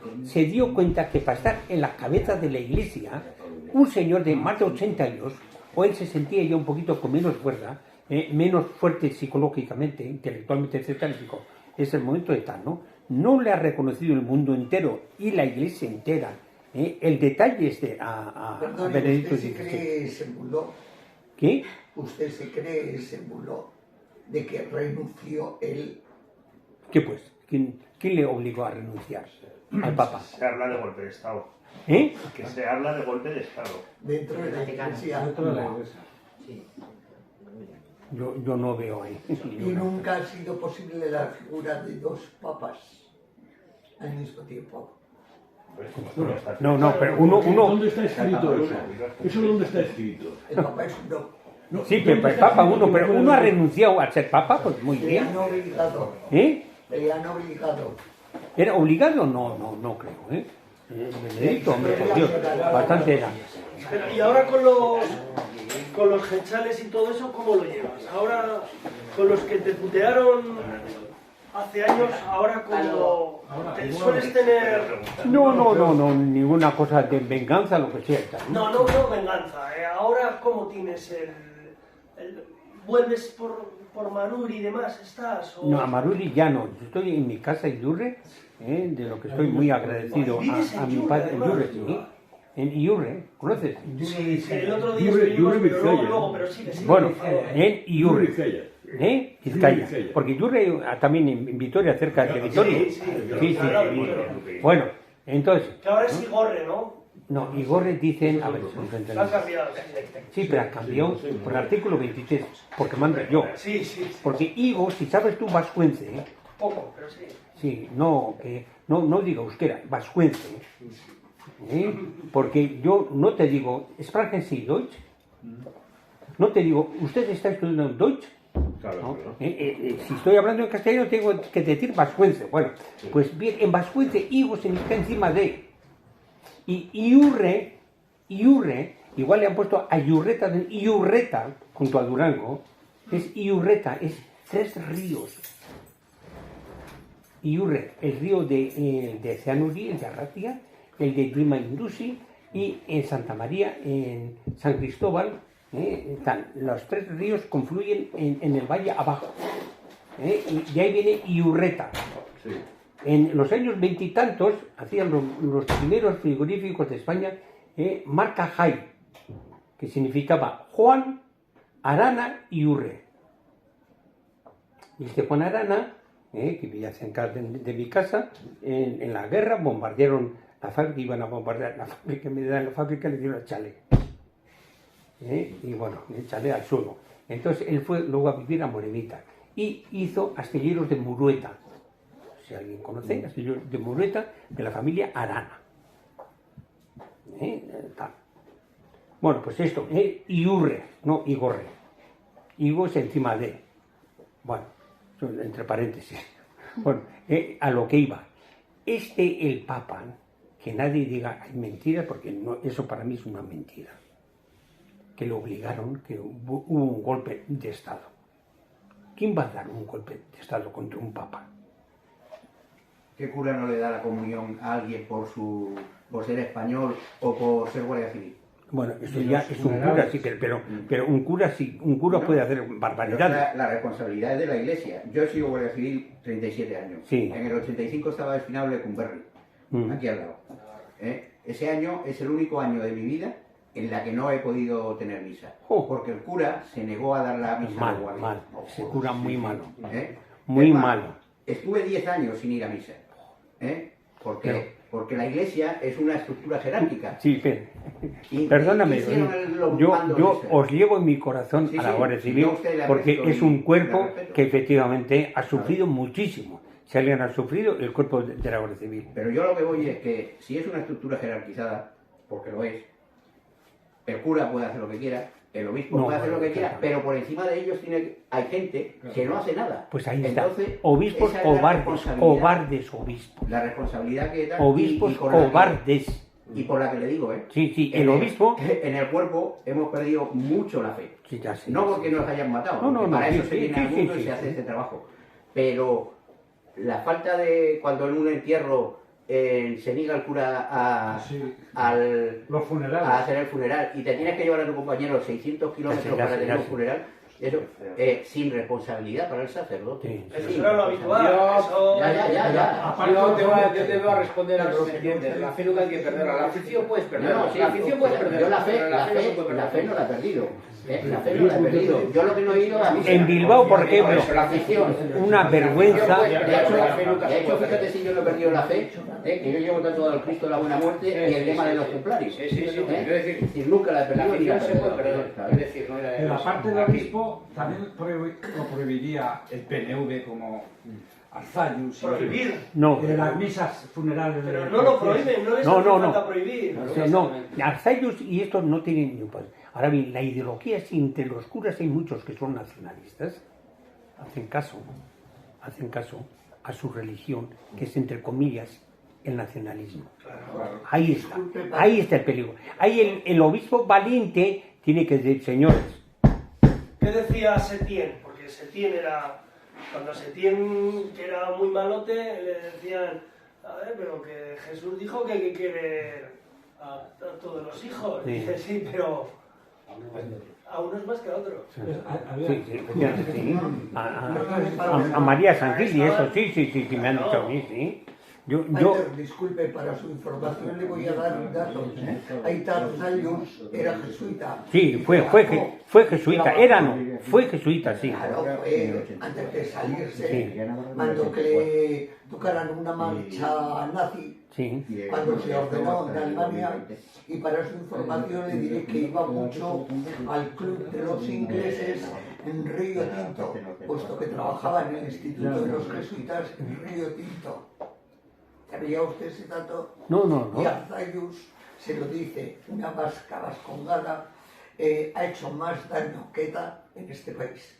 que para estar en la cabeza de la Iglesia, un señor de más de 80 años, o él se sentía ya un poquito con menos fuerza, menos fuerte psicológicamente, intelectualmente, etc., es el momento de tal, ¿no? No le ha reconocido el mundo entero y la Iglesia entera. El detalle es de a Benedicto XVI. ¿Usted se cree ese bulo? ¿Qué? ¿Usted se cree ese bulo de que renunció él? ¿Qué pues? ¿Quién le obligó a renunciar al Papa? Se habla de golpe de Estado. Que se habla de golpe de Estado. Dentro de la Iglesia. Dentro de la Iglesia. Sí. Yo no veo ahí. Y nunca ha sido posible la figura de dos papas al mismo tiempo. No, pero uno... ¿Dónde está escrito eso? ¿Eso dónde está escrito? El Papa es uno. Sí, pero el Papa uno, pero uno ha renunciado a ser Papa, pues muy bien. Le han obligado. Le han obligado. ¿Era obligado? No creo, Benedicto, hombre, por Dios, bastante era. Y ahora con los gechales y todo eso, ¿cómo lo llevas? Ahora, con los que te putearon hace años, ahora como sueles tener... No, ninguna cosa de venganza, lo que sea. No venganza. Ahora, ¿cómo tienes ¿vuelves por Maruri y demás? ¿Estás? No, a Maruri ya no. Yo estoy en mi casa en Iurre, de lo que estoy muy agradecido a mi padre en Iurre, sí. En Iurre, ¿conoces? Sí, el otro día estuvimos, pero luego, pero sí. Bueno, en Iurre. Vizcaya. Porque Iurre también en Vitoria, cerca de Vitoria. Sí. Bueno, entonces... Que ahora es Igorre, ¿no? No, Igorre dicen... A ver, si nos entendemos. Ha cambiado. Sí, pero cambió por el artículo 23, porque mando yo. Sí. Porque Igo, si sabes tú vascuence... Poco, pero sí. Sí, no digo euskera, vascuence. Porque yo no te digo, ¿sprechen Sie Deutsch? No te digo, ¿usted está estudiando Deutsch? Claro, ¿no? claro. Si estoy hablando en castellano tengo que decir vascuence. Bueno, pues bien, en vascuence Igo significa encima de. Y Iurre, igual le han puesto a Iurreta, junto a Durango, es Iurreta, es 3 ríos. Iurre, el río de Ceanuri, el de Arratia, el de Grima Indusi, y en Santa María, en San Cristóbal, los 3 ríos confluyen en el valle abajo. Y de ahí viene Iurreta. Sí. En los años 20 y tantos hacían los primeros frigoríficos de España marca Jai, que significaba Juan, Arana y Urre. Y este Juan Arana, que vivía cerca de mi casa, en la guerra bombardearon la fábrica, iban a bombardear la fábrica, en vez de dar la fábrica le dieron el chalet. Y bueno, el chalet al suelo. Entonces él fue luego a vivir a Morevita y hizo astilleros de Murueta. Si alguien conoce, astilleros de Murueta, de la familia Arana. Bueno, pues esto, Iurre, no Igorre. Igo es encima de. Bueno, entre paréntesis. Bueno, a lo que iba. El Papa, que nadie diga hay mentira, porque no, eso para mí es una mentira. Que lo obligaron, que hubo un golpe de Estado. ¿Quién va a dar un golpe de Estado contra un Papa? ¿Qué cura no le da la comunión a alguien por ser español o por ser guardia civil? Bueno, eso ya es un cura, sí, pero un cura sí, un cura puede hacer barbaridades. La responsabilidad es de la Iglesia. Yo he sido guardia civil 37 años. Sí. En el 85 estaba destinado a Lecumberri, aquí al lado. Ese año es el único año de mi vida en la que no he podido tener misa. Porque el cura se negó a dar la misa al guardia. Mal, ese cura muy malo. Muy malo. Estuve 10 años sin ir a misa. Porque la Iglesia es una estructura jerárquica. Sí, perdóname, yo os llevo en mi corazón a la Guardia Civil porque es un cuerpo que efectivamente ha sufrido muchísimo. Si alguien ha sufrido, el cuerpo de la Guardia Civil. Pero yo lo que voy es que si es una estructura jerarquizada, porque lo es, El cura puede hacer lo que quiera, el obispo puede hacer lo que quiera, pero por encima de ellos hay gente que no hace nada. Pues ahí entonces, está. Obispos cobardes obispos. La responsabilidad que da. Obispos cobardes. Y por la que le digo, Sí, el obispo. En el cuerpo hemos perdido mucho la fe. Sí, ya sé, no porque nos hayan matado, para eso se viene al mundo y se hace este trabajo. Pero la falta de cuando en un entierro se niega el cura a hacer el funeral y te tienes que llevar a tu compañero 600 kilómetros para tener un funeral, eso sin responsabilidad para el sacerdote. Eso era lo habitual. Aparte, yo te voy a responder a lo que entiendes. La fe nunca hay que perderla. La afición puedes perderla. La afición puedes perderla. Yo la fe no la he perdido. La fe no la he perdido. Yo lo que no he ido a misa. En Bilbao, por ejemplo, la afición. una vergüenza. De hecho, fíjate si yo no he perdido la fe, que yo llevo tanto al Cristo de la Buena Muerte y el lema de los templarios. Y nunca la he perdido. La afición se puede perder. Es decir, no era. En la parte del obispo también lo prohibiría el PNV como Arzallus. ¿Prohibir? No. De las misas funerales. Pero no lo prohíben, no les hace falta prohibir. No, Arzallus y esto no tienen ni padre. Ahora bien, la ideología es entre los curas hay muchos que son nacionalistas, hacen caso a su religión, que es entre comillas el nacionalismo. Ahí está el peligro. Ahí el obispo valiente tiene que decir, señores. ¿Qué decía Setién? Porque Setién era, cuando Setién, que era muy malote, le decían, a ver, pero que Jesús dijo que hay que querer a todos los hijos. Sí. Dice, sí, pero a unos más que a otros. A María Santil y eso, sí, me han dicho a mí, sí. Disculpe, para su información le voy a dar un dato. Aitar Zayus era jesuita. Sí, fue jesuita, fue jesuita, sí. Claro, antes de salirse, mandó que le tocaran una marcha nazi. Sí. Cuando se ordenó en Alemania, y para su información le diré que iba mucho al club de los ingleses en Río Tinto, puesto que trabajaba en el Instituto de los Jesuitas en Río Tinto. ¿Sabía usted ese dato? No. Y Arzallus se lo dice, una vasca vascongada ha hecho más daño que ETA en este país.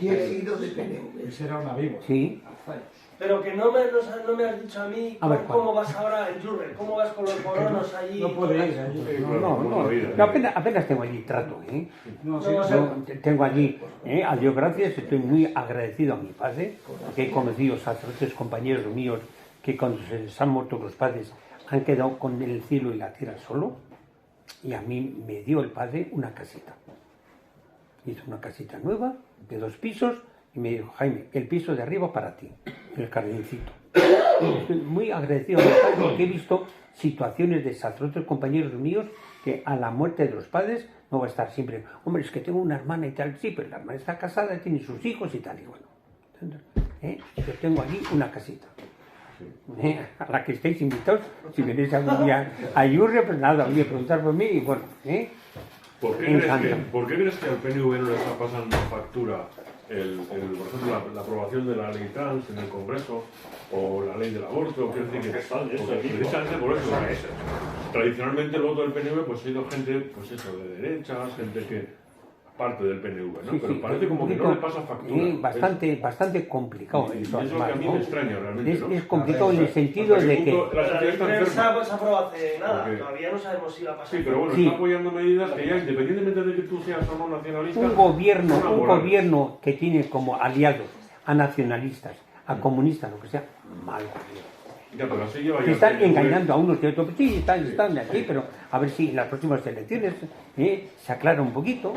Y he sido de PNV. Ese era una viva. Sí. Pero que no me has dicho a mí cómo vas ahora en Jurre, cómo vas con los colonos allí. No puede ir allí. No, apenas tengo allí trato, tengo allí, a Dios gracias, estoy muy agradecido a mi padre, que he conocido sacerdotes compañeros míos que cuando se les han muerto los padres han quedado con el cielo y la tierra solo, y a mí me dio el padre una casita. Hizo una casita nueva, de 2 pisos, y me dijo, Jaime, el piso de arriba para ti, el jardincito. Estoy muy agradecido a mi padre porque he visto situaciones de sacerdotes compañeros míos que a la muerte de los padres no va a estar siempre, hombre, es que tengo una hermana y tal, sí, pero la hermana está casada, tiene sus hijos y tal, y bueno. Yo tengo allí una casita. A la que estéis invitados, si venís algún día a Yurre, pues nada, voy a preguntar por mí y bueno, ¿Por qué crees que al PNV no le está pasando factura por ejemplo, la aprobación de la ley trans en el Congreso o la ley del aborto? Quiero decir que precisamente por eso. Tradicionalmente el voto del PNV pues ha sido gente pues eso, de derechas, gente que parte del PNV, ¿no? Pero parece como que no le pasa factura. Bastante complicado. Eso es lo que a mí me extraña realmente. Es complicado en el sentido de que... La ley trans se aprobó hace nada, todavía no sabemos si va a pasar. Sí, pero bueno, está apoyando medidas que ya, independientemente de que tú seas o no nacionalista... Un gobierno que tiene como aliados a nacionalistas, a comunistas, lo que sea, mal gobierno. Ya, pero así lleva ya están engañando a unos y a otros. Sí, están aquí, pero a ver si en las próximas elecciones se aclara un poquito.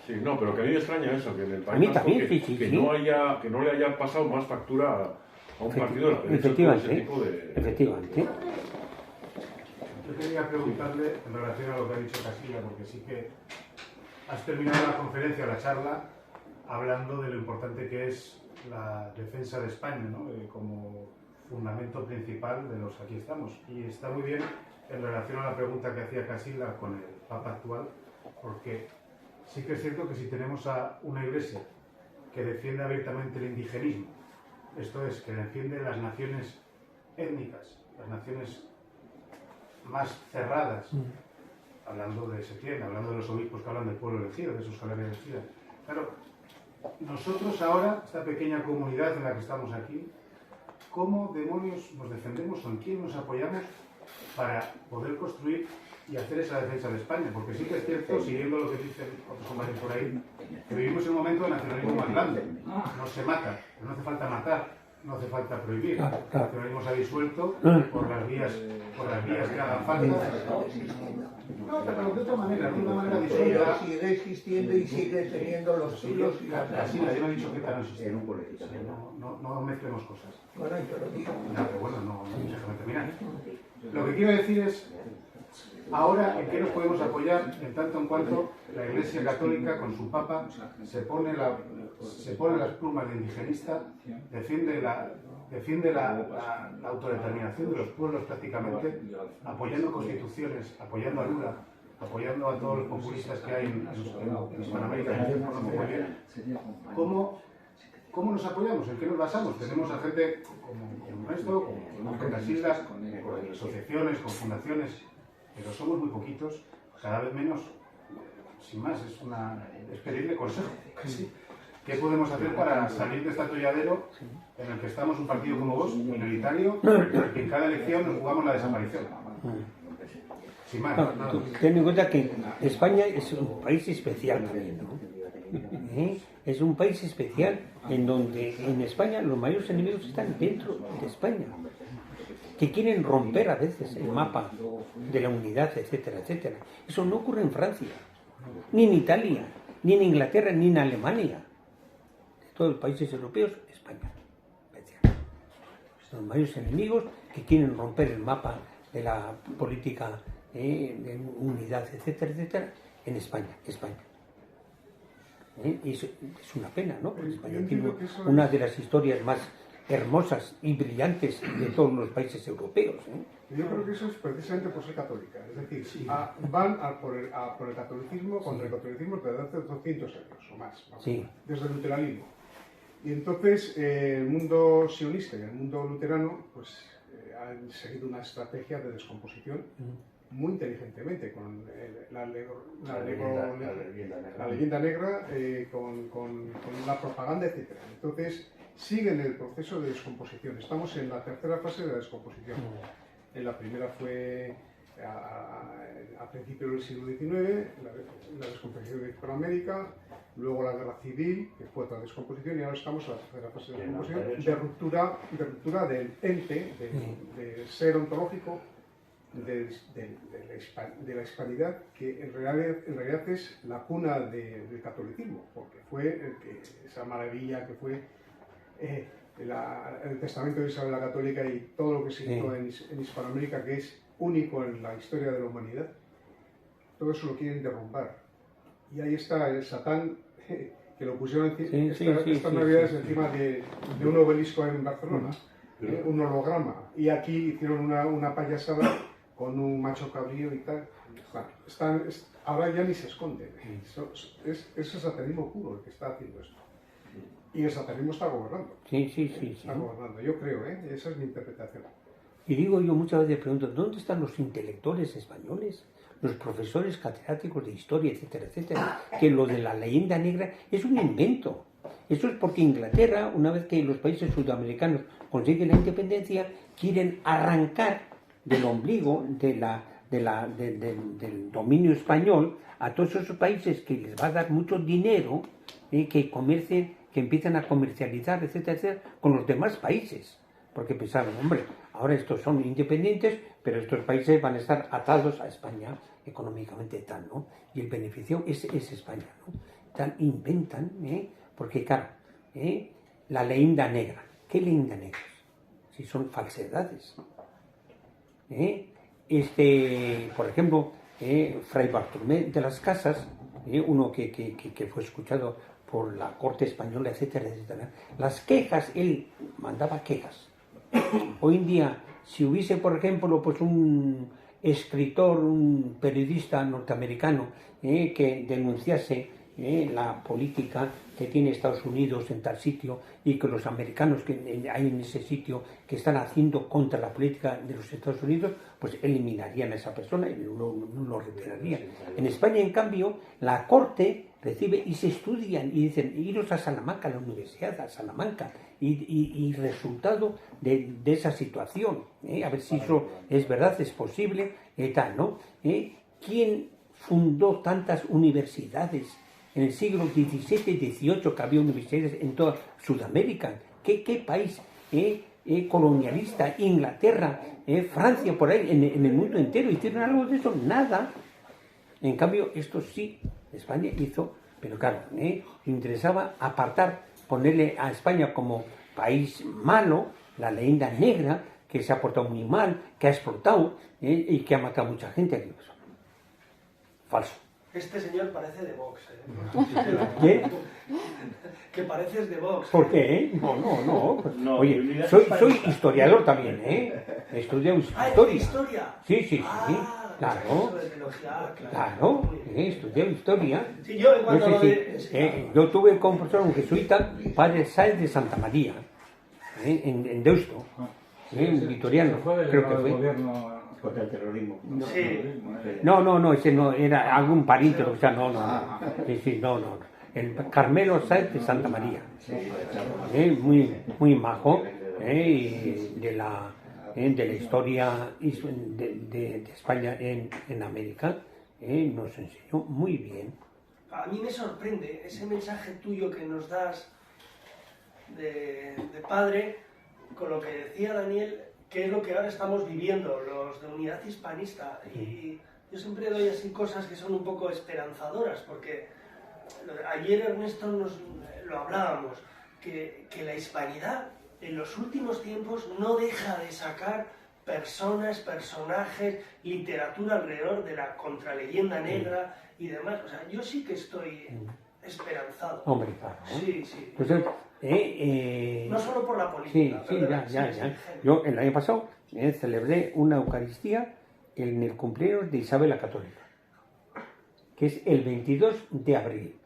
Sí, no, pero que a mí me extraña eso, que en el país a mí también, que no le haya pasado más factura a un partido de la derecha. Efectivamente. Yo quería preguntarle en relación a lo que ha dicho Casilla, porque sí que has terminado la conferencia, la charla, hablando de lo importante que es la defensa de España, ¿no? Como fundamento principal de los aquí estamos. Y está muy bien en relación a la pregunta que hacía Casilla con el Papa actual, porque sí que es cierto que si tenemos a una iglesia que defiende abiertamente el indigenismo, esto es, que defiende las naciones étnicas, las naciones más cerradas, hablando de Setién, hablando de los obispos que hablan del pueblo elegido, de sus galerías elegidas. Claro, nosotros ahora, esta pequeña comunidad en la que estamos aquí, ¿cómo demonios nos defendemos o en quién nos apoyamos para poder construir y hacer esa defensa de España? Porque sí que es cierto, siguiendo lo que dicen otros compañeros por ahí, que vivimos en un momento de nacionalismo más grande. No se mata, pero no hace falta matar. No hace falta prohibir. El nacionalismo se ha disuelto por las vías que hagan falta. No, pero de otra manera, de una manera disuelta. Sigue existiendo y sigue teniendo los suyos y las Así nadie me ha dicho que tal no existe. No mezclemos cosas. Bueno, yo lo digo. No, pero bueno, no déjame terminar. Lo que quiero decir es, ahora, ¿en qué nos podemos apoyar en tanto en cuanto la Iglesia Católica con su Papa se pone las plumas de indigenista, defiende la autodeterminación de los pueblos prácticamente, apoyando constituciones, apoyando a Lula, apoyando a todos los populistas que hay en Hispanoamérica, que yo conozco muy bien? ¿Cómo nos apoyamos? ¿En qué nos basamos? Tenemos a gente como esto, como Getas Islas, con asociaciones, con fundaciones, pero somos muy poquitos, cada vez menos. Sin más, es pedirle consejo, casi. ¿Qué podemos hacer para salir de este atolladero en el que estamos un partido como vos, minoritario, y en cada elección nos jugamos la desaparición? Sin más. Ten en cuenta que España es un país especial también, ¿no? Es un país especial en donde en España los mayores enemigos están dentro de España, que quieren romper a veces el mapa de la unidad, etcétera, etcétera. Eso no ocurre en Francia, ni en Italia, ni en Inglaterra, ni en Alemania. De todos los países europeos, España. Son los mayores enemigos que quieren romper el mapa de la política de unidad, etcétera, etcétera, en España. Y es una pena, ¿no? Porque España tiene una de las historias más hermosas y brillantes de todos los países europeos. Yo creo que eso es precisamente por ser católica. Es decir, van por el catolicismo, contra el catolicismo desde hace 200 años o más, desde el luteranismo. Y entonces el mundo sionista y el mundo luterano pues, han seguido una estrategia de descomposición muy inteligentemente, con la leyenda negra, con la propaganda, etc. Entonces siguen el proceso de descomposición. Estamos en la tercera fase de la descomposición. La primera fue a principios del siglo XIX, la descomposición de Hispanoamérica, luego la guerra civil, que fue otra descomposición, y ahora estamos en la tercera fase de descomposición, de ruptura del ente, del ser ontológico, de la hispanidad, que en realidad es la cuna del catolicismo, porque fue esa maravilla que fue el testamento de Isabel la Católica y todo lo que se hizo en Hispanoamérica, que es único en la historia de la humanidad. Todo eso lo quieren derrumbar. Y ahí está el Satán, que lo pusieron estas navidades encima de un obelisco en Barcelona, un holograma. Y aquí hicieron una payasada con un macho cabrío y tal. Ahora ya ni se esconden. Es el satanismo puro el que está haciendo esto. Y el satanismo está gobernando. Está gobernando, yo creo, esa es mi interpretación. Y digo yo muchas veces, pregunto, ¿dónde están los intelectuales españoles? Los profesores catedráticos de historia, etcétera, etcétera, que lo de la leyenda negra es un invento. Eso es porque Inglaterra, una vez que los países sudamericanos consiguen la independencia, quieren arrancar del ombligo del dominio español a todos esos países que les va a dar mucho dinero, que comercien, que empiezan a comercializar, etcétera, etcétera, con los demás países. Porque pensaron, hombre, ahora estos son independientes, pero estos países van a estar atados a España económicamente tal, ¿no? Y el beneficio es España, ¿no? Tal, inventan, porque claro, la leyenda negra. ¿Qué leyenda negra? Si son falsedades. Por ejemplo, Fray Bartolomé de las Casas, uno que fue escuchado por la corte española, etcétera, etcétera. Las quejas, él mandaba quejas. Hoy en día, si hubiese, por ejemplo, pues un escritor, un periodista norteamericano que denunciase la política que tiene Estados Unidos en tal sitio y que los americanos que hay en ese sitio que están haciendo contra la política de los Estados Unidos, pues eliminarían a esa persona y lo retirarían. En España, en cambio, la Corte recibe y se estudian y dicen, iros a Salamanca, a la Universidad de Salamanca, y resultado de esa situación, a ver si eso es verdad, es posible, tal, ¿no? ¿Quién fundó tantas universidades en el siglo XVII y XVIII, que había universidades en toda Sudamérica? ¿Qué país colonialista? Inglaterra, Francia, por ahí, en el mundo entero, ¿hicieron algo de eso? Nada. En cambio, esto sí, España hizo, pero claro, interesaba apartar, ponerle a España como país malo, la leyenda negra, que se ha portado muy mal, que ha explotado y que ha matado a mucha gente. Aquí. Falso. Este señor parece de Vox. ¿Qué? Que pareces de Vox. ¿Por qué? No. Oye, soy historiador también, He estudiado historia. ¿Historia? Sí. Claro. He estudiado historia. Sí, yo en cuanto yo tuve como profesor un jesuita, padre Sáenz de Santa María, en Deusto, un vitoriano, creo que fue. Contra el terrorismo. No, ese no, era algún pariente, o sea, no. No. El Carmelo Sáenz de Santa María. Muy majo, de la historia de España en América, nos enseñó muy bien. A mí me sorprende ese mensaje tuyo que nos das de padre, con lo que decía Daniel, que es lo que ahora estamos viviendo los de Unidad Hispanista. Y yo siempre doy así cosas que son un poco esperanzadoras, porque ayer Ernesto lo hablábamos, que la hispanidad en los últimos tiempos no deja de sacar personas, personajes, literatura alrededor de la contraleyenda negra y demás. O sea, yo sí que estoy esperanzado. Hombre, claro. Sí. Pues, no solo por la política. Sí, ya. Yo el año pasado celebré una Eucaristía en el cumpleaños de Isabel la Católica, que es el 22 de abril.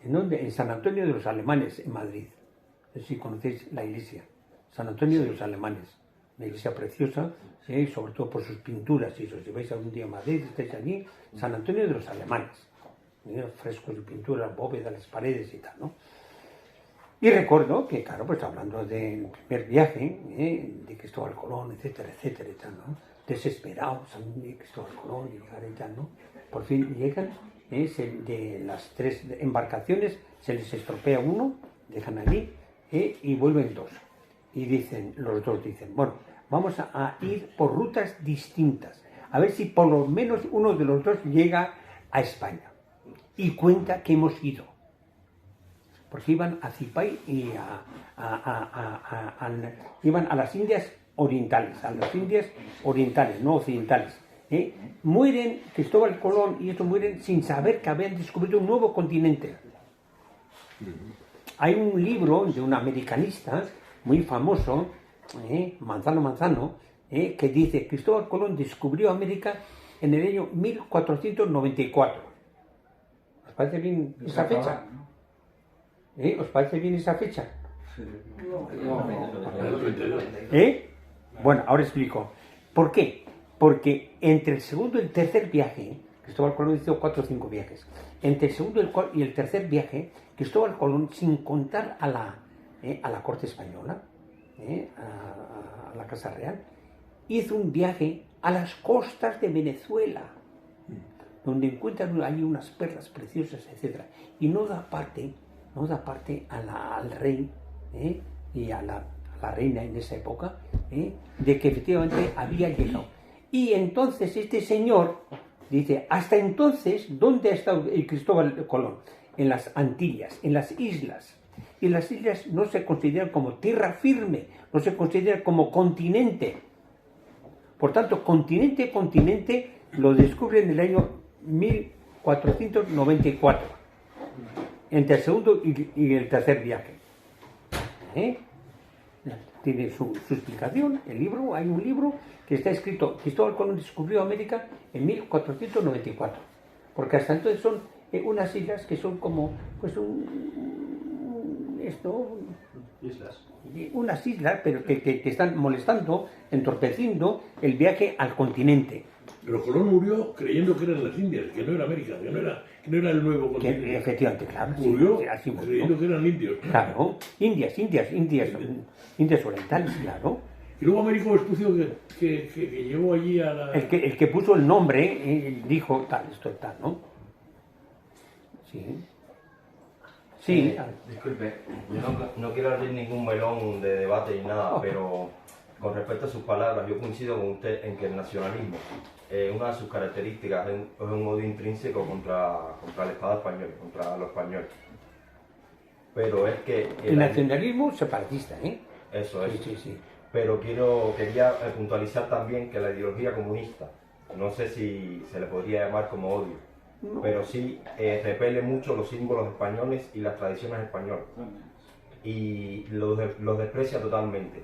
¿En dónde? En San Antonio de los Alemanes, en Madrid. No sé si conocéis la iglesia. San Antonio de los Alemanes. Una iglesia preciosa, sobre todo por sus pinturas. Y si vais algún día a Madrid, estáis allí, San Antonio de los Alemanes. Frescos y pinturas, bóvedas, las paredes y tal, ¿no? Y recuerdo que, claro, pues hablando del primer viaje, de Cristóbal Colón, etcétera, y tal, ¿no? Desesperados de Cristóbal Colón y llegar y tal, ¿no? Por fin llegan, de las 3 embarcaciones se les estropea uno, dejan allí, y vuelven 2. Y los dos dicen, bueno, vamos a ir por rutas distintas, a ver si por lo menos uno de los dos llega a España. Y cuenta que hemos ido. Porque iban a Cipay y iban a las Indias Orientales, no occidentales. Mueren Cristóbal Colón y estos mueren sin saber que habían descubierto un nuevo continente. Hay un libro de un americanista muy famoso, Manzano, que dice: Cristóbal Colón descubrió América en el año 1494. ¿Os parece bien esa fecha? ¿Os parece bien esa fecha? Bueno, ahora explico. ¿Por qué? Porque entre el segundo y el tercer viaje, Cristóbal Colón hizo 4 o 5 viajes. Entre el segundo y el tercer viaje, Cristóbal Colón, sin contar a la corte española, a la Casa Real, hizo un viaje a las costas de Venezuela, donde encuentran ahí unas perlas preciosas, etc. Y no da parte al rey y a la reina en esa época, de que efectivamente había llegado. Y entonces este señor dice: hasta entonces, ¿dónde ha estado Cristóbal Colón? En las Antillas, en las islas. Y las islas no se consideran como tierra firme, no se consideran como continente. Por tanto, continente lo descubre en el año 1494, entre el segundo y el tercer viaje. Tiene su explicación, el libro. Hay un libro que está escrito: Cristóbal Colón descubrió América en 1494, porque hasta entonces son unas islas que son como, pues unas islas, pero que están molestando, entorpeciendo el viaje al continente. Pero Colón murió creyendo que eran las Indias, que no era América, que no era el nuevo continente. Efectivamente, claro. Murió, así murió creyendo que eran indios. Claro, Indias orientales, claro. Y luego Américo Vespucio que llevó allí a la... El que puso el nombre dijo tal, esto es tal, ¿no? Sí. Sí. Disculpe, yo no quiero abrir ningún melón de debate ni nada, pero con respecto a sus palabras, yo coincido con usted en que el nacionalismo, una de sus características es un odio intrínseco contra el Estado español, contra los españoles. Pero es que... El nacionalismo separatista, ¿eh? Eso es. Sí. Pero quería puntualizar también que la ideología comunista, no sé si se le podría llamar como odio, pero sí repele mucho los símbolos españoles y las tradiciones españolas. Y los desprecia totalmente.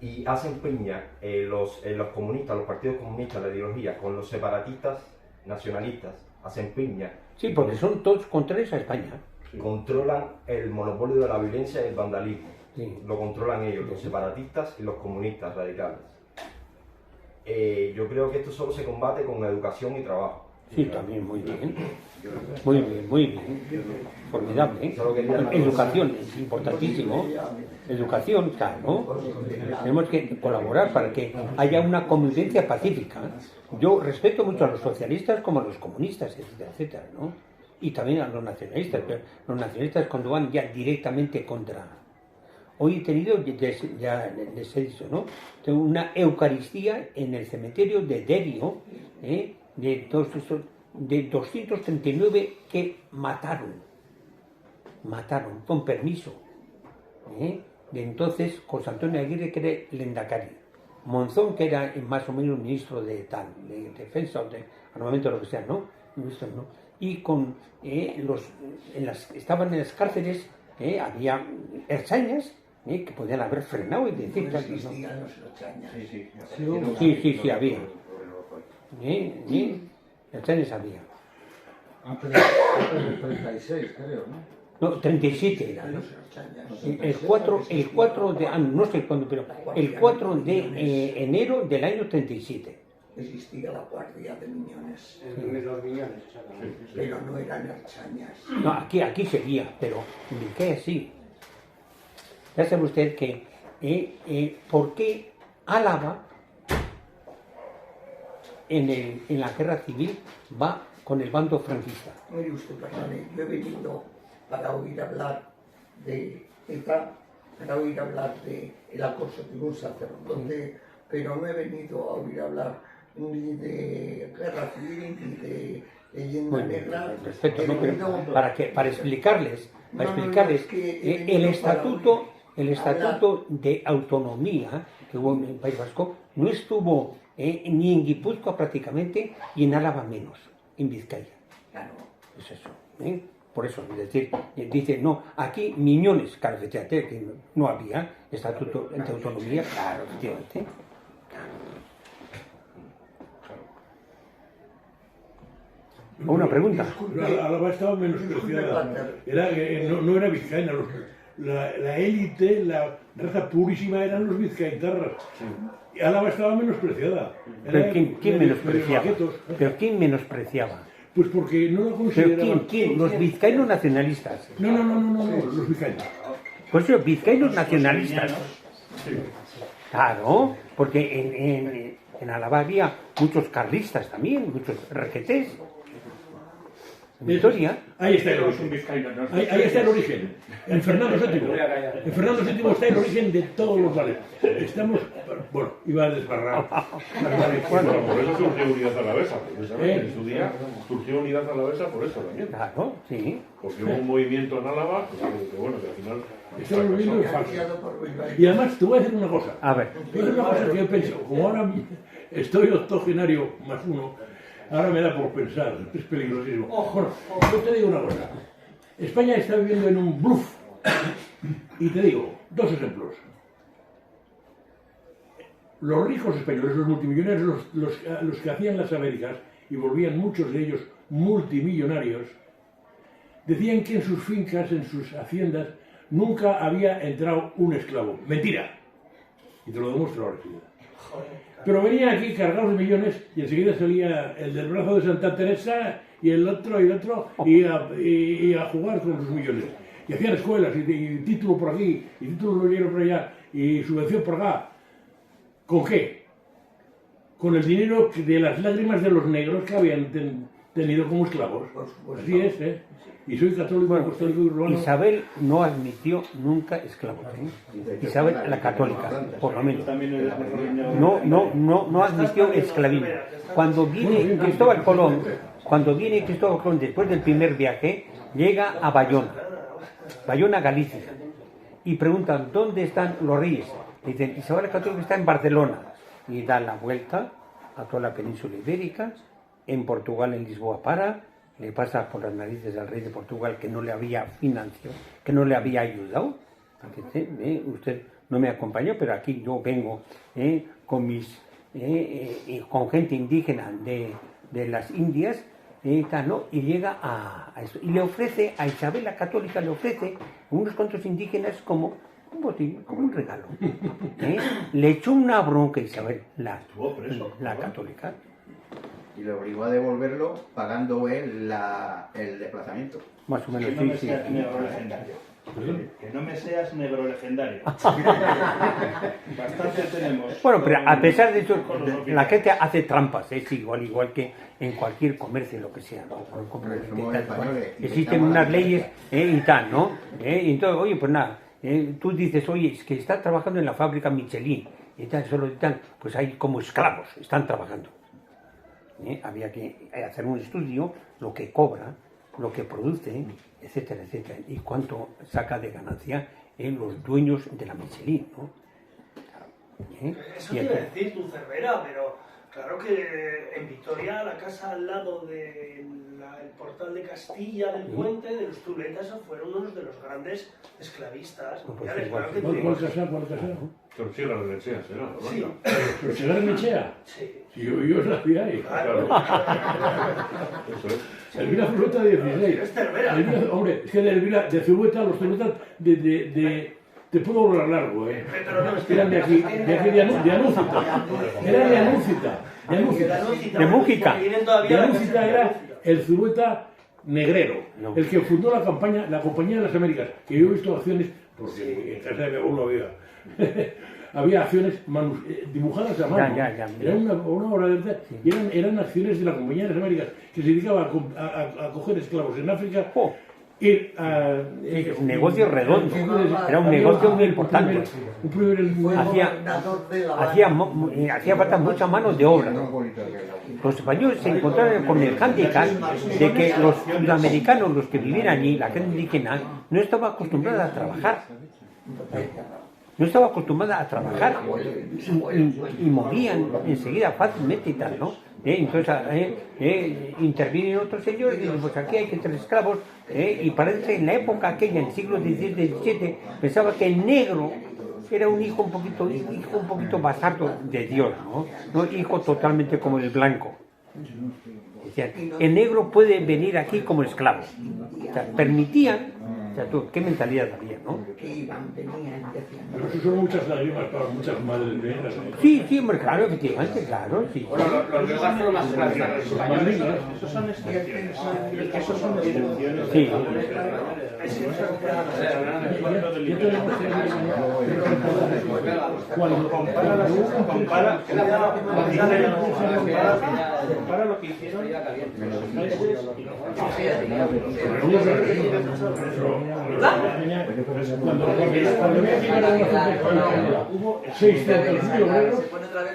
Y hacen piña los comunistas, los partidos comunistas, la ideología, con los separatistas nacionalistas, hacen piña. Sí, porque son todos contrarios a España. Controlan el monopolio de la violencia y el vandalismo. Sí. Lo controlan ellos, los separatistas y los comunistas radicales. Yo creo que esto solo se combate con educación y trabajo. Sí, también, muy bien. Muy bien. Formidable, ¿eh? Educación, es importantísimo. Educación, claro. Tenemos que colaborar para que haya una convivencia pacífica. Yo respeto mucho a los socialistas como a los comunistas, etcétera, ¿no? Y también a los nacionalistas, pero los nacionalistas cuando van ya directamente contra... Hoy he tenido, ya les he dicho, ¿no? Tengo una Eucaristía en el cementerio de Derio, de 239 que mataron con permiso. De entonces, José Antonio Aguirre, que era el Endacari, Monzón, que era más o menos ministro de defensa o de armamento, lo que sea, ¿no? Ministro, ¿no? Y con estaban en las cárceles, había erchañas, que podían haber frenado y decir que existían los erchañas. Sí, había. Erchañas había. Antes del 36, creo, ¿no? No, 37 era, ¿no? El 4 de... no sé cuándo, pero el 4 de enero del año 37. Existía la guardia de Miñones. Los Miñones, exactamente. Pero no eran erchañas. No, aquí seguía, pero en Vizcaya sí. Ya sabe usted que por qué Álava en la guerra civil va con el bando franquista. Mire usted, perdone, yo he venido para oír hablar de ETA, para oír hablar de el acoso de un sacerdote, pero no he venido a oír hablar ni de guerra civil ni de leyenda negra. Perfecto, no, pero para explicarles que el estatuto de autonomía que hubo en el País Vasco no estuvo ni en Guipúzcoa prácticamente y en Álava menos, en Vizcaya. Claro. Es eso. Por eso, es decir, dice, no, aquí Miñones, claro, efectivamente, que no había estatuto de autonomía, claro, efectivamente. Una pregunta. Álava estaba menospreciada. No era vizcaína. La élite, la raza purísima eran los vizcaitarras. Y Álava estaba menospreciada. ¿Pero quién menospreciaba? ¿Pero quién menospreciaba? Pues porque no lo consideraban. ¿Pero quién? ¿Los vizcaínos nacionalistas? No, los vizcaínos. Pues los vizcaínos nacionalistas. Claro, porque en Álava había muchos carlistas también, muchos requetés. Victoria. Ahí está el origen. Ahí está el origen. En Fernando VII. En Fernando VII está el origen de todos los vales. Estamos. Bueno, iba a desbarrar. Por eso surgió Unidad Alavesa. En su día surgió Unidad Alavesa por eso también. Claro, sí. Porque hubo un movimiento en Álava que bueno, que al final. Esto es un falso. Y además, te voy a decir una cosa. A ver. Te voy a decir una cosa que yo pienso. Como ahora estoy octogenario más uno. Ahora me da por pensar, es peligrosísimo. Bueno, yo te digo una cosa. España está viviendo en un bluff. Y te digo, dos ejemplos. Los ricos españoles, los multimillonarios, los que hacían las Américas y volvían muchos de ellos multimillonarios, decían que en sus fincas, en sus haciendas, nunca había entrado un esclavo. Mentira. Y te lo demuestro ahora. Pero venían aquí cargados de millones y enseguida salía el del brazo de Santa Teresa y el otro y a jugar con sus millones. Y hacían escuelas y título por aquí y título nobiliario por allá y subvención por acá. ¿Con qué? Con el dinero de las lágrimas de los negros que habían tenido como esclavos. Así es, ¿eh? Y soy católico, apostólico y urbano. Isabel no admitió nunca esclavos, ¿eh? Isabel la católica, por lo menos. No admitió esclavismo. Cuando viene Cristóbal Colón, después del primer viaje, llega a Bayona, Galicia, y preguntan ¿dónde están los reyes? Y dicen, Isabel la católica está en Barcelona, y da la vuelta a toda la península ibérica. En Portugal, en Lisboa, le pasa por las narices al rey de Portugal que no le había financiado, que no le había ayudado. Usted no me acompañó, pero aquí yo vengo con gente indígena de las Indias, ¿no? Y llega a eso. Y le ofrece a Isabel la católica, le ofrece unos cuantos indígenas como un botín, como un regalo. Le echó una bronca a Isabel la católica. Y le obligó a devolverlo pagando él el desplazamiento. Más o menos, sí. Negro legendario. Que no me seas negro legendario. Bastante tenemos. Bueno, pero a pesar de eso, la gente hace trampas, es igual que en cualquier comercio, lo que sea, ¿no? Existen unas leyes y tal, ¿no? Y entonces, oye, pues nada, tú dices, oye, es que está trabajando en la fábrica Michelin, y tal, pues hay como esclavos, están trabajando. Había que hacer un estudio, lo que cobra, lo que produce, etcétera, etcétera, y cuánto saca de ganancia en los dueños de la Michelin, ¿no? Eso te iba a decir tu Cervera, pero claro que en Vitoria, la casa al lado del portal de Castilla, del puente, de los Tuletas, fueron unos de los grandes esclavistas. ¿Cuál casa? Torsiega de Nechea, será, ¿no? Sí. ¿Torsiega de Nechea? Sí. Yo nací ahí. Claro. Eso es. Elvira Zulueta 16. Es Cervera. Hombre, es que de Elvira, de Zulueta, los Zuluetas te puedo hablar largo, ¿eh? Eran de aquí, de Anúcita. Eran de Anúcita. De Mújica. De Anúcita era el Zulueta negrero, el que fundó la Compañía de las Américas, que yo he visto acciones, porque en casa de mi abuelo había acciones dibujadas a mano. Era una obra de arte, y eran acciones de la Compañía de las Américas, que se dedicaba a coger esclavos en África. Un negocio redondo, era un negocio muy importante. Hacía falta mucha mano de obra. Los españoles se encontraron con el hándicap de que los sudamericanos, los que vivían allí, la gente indígena, no estaba acostumbrada a trabajar. No estaba acostumbrada a trabajar y morían enseguida fácilmente y tal, ¿no? Entonces intervienen otros señores y dicen, pues aquí hay que tener esclavos, y parece que en la época aquella, en el siglo XVI-XVII, pensaba que el negro era un hijo un poquito bastardo de Dios, ¿no? Hijo totalmente como el blanco. Decían, el negro puede venir aquí como esclavo. O sea, permitían. O sea, ¿qué mentalidad había, no? Pero eso son muchas lágrimas para muchas madres negras. Sí, hombre, claro, efectivamente, claro, sí. Bueno, los negros fueron más claros. Esos son excepciones. Esos son excepciones. Sí. Compara lo que hicieron Cuando me llegaron hubo 600.000 obreros.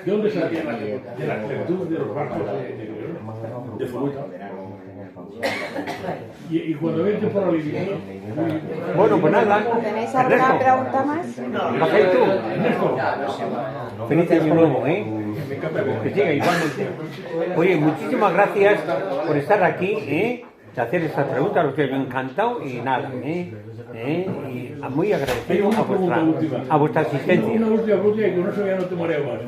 ¿De dónde salían? De la juventud de los barcos de Zulueta. Y cuando ven temporal liviano. Bueno, pues nada. ¿Tenéis alguna pregunta más? ¿Pasáis tú? Feliz año nuevo, ¿eh? Que siga igualmente. Oye, muchísimas gracias por estar aquí, de hacer esta pregunta, lo que me ha encantado y nada, y muy agradecido a vuestra asistencia. Una última pregunta y con eso ya no te mareo más.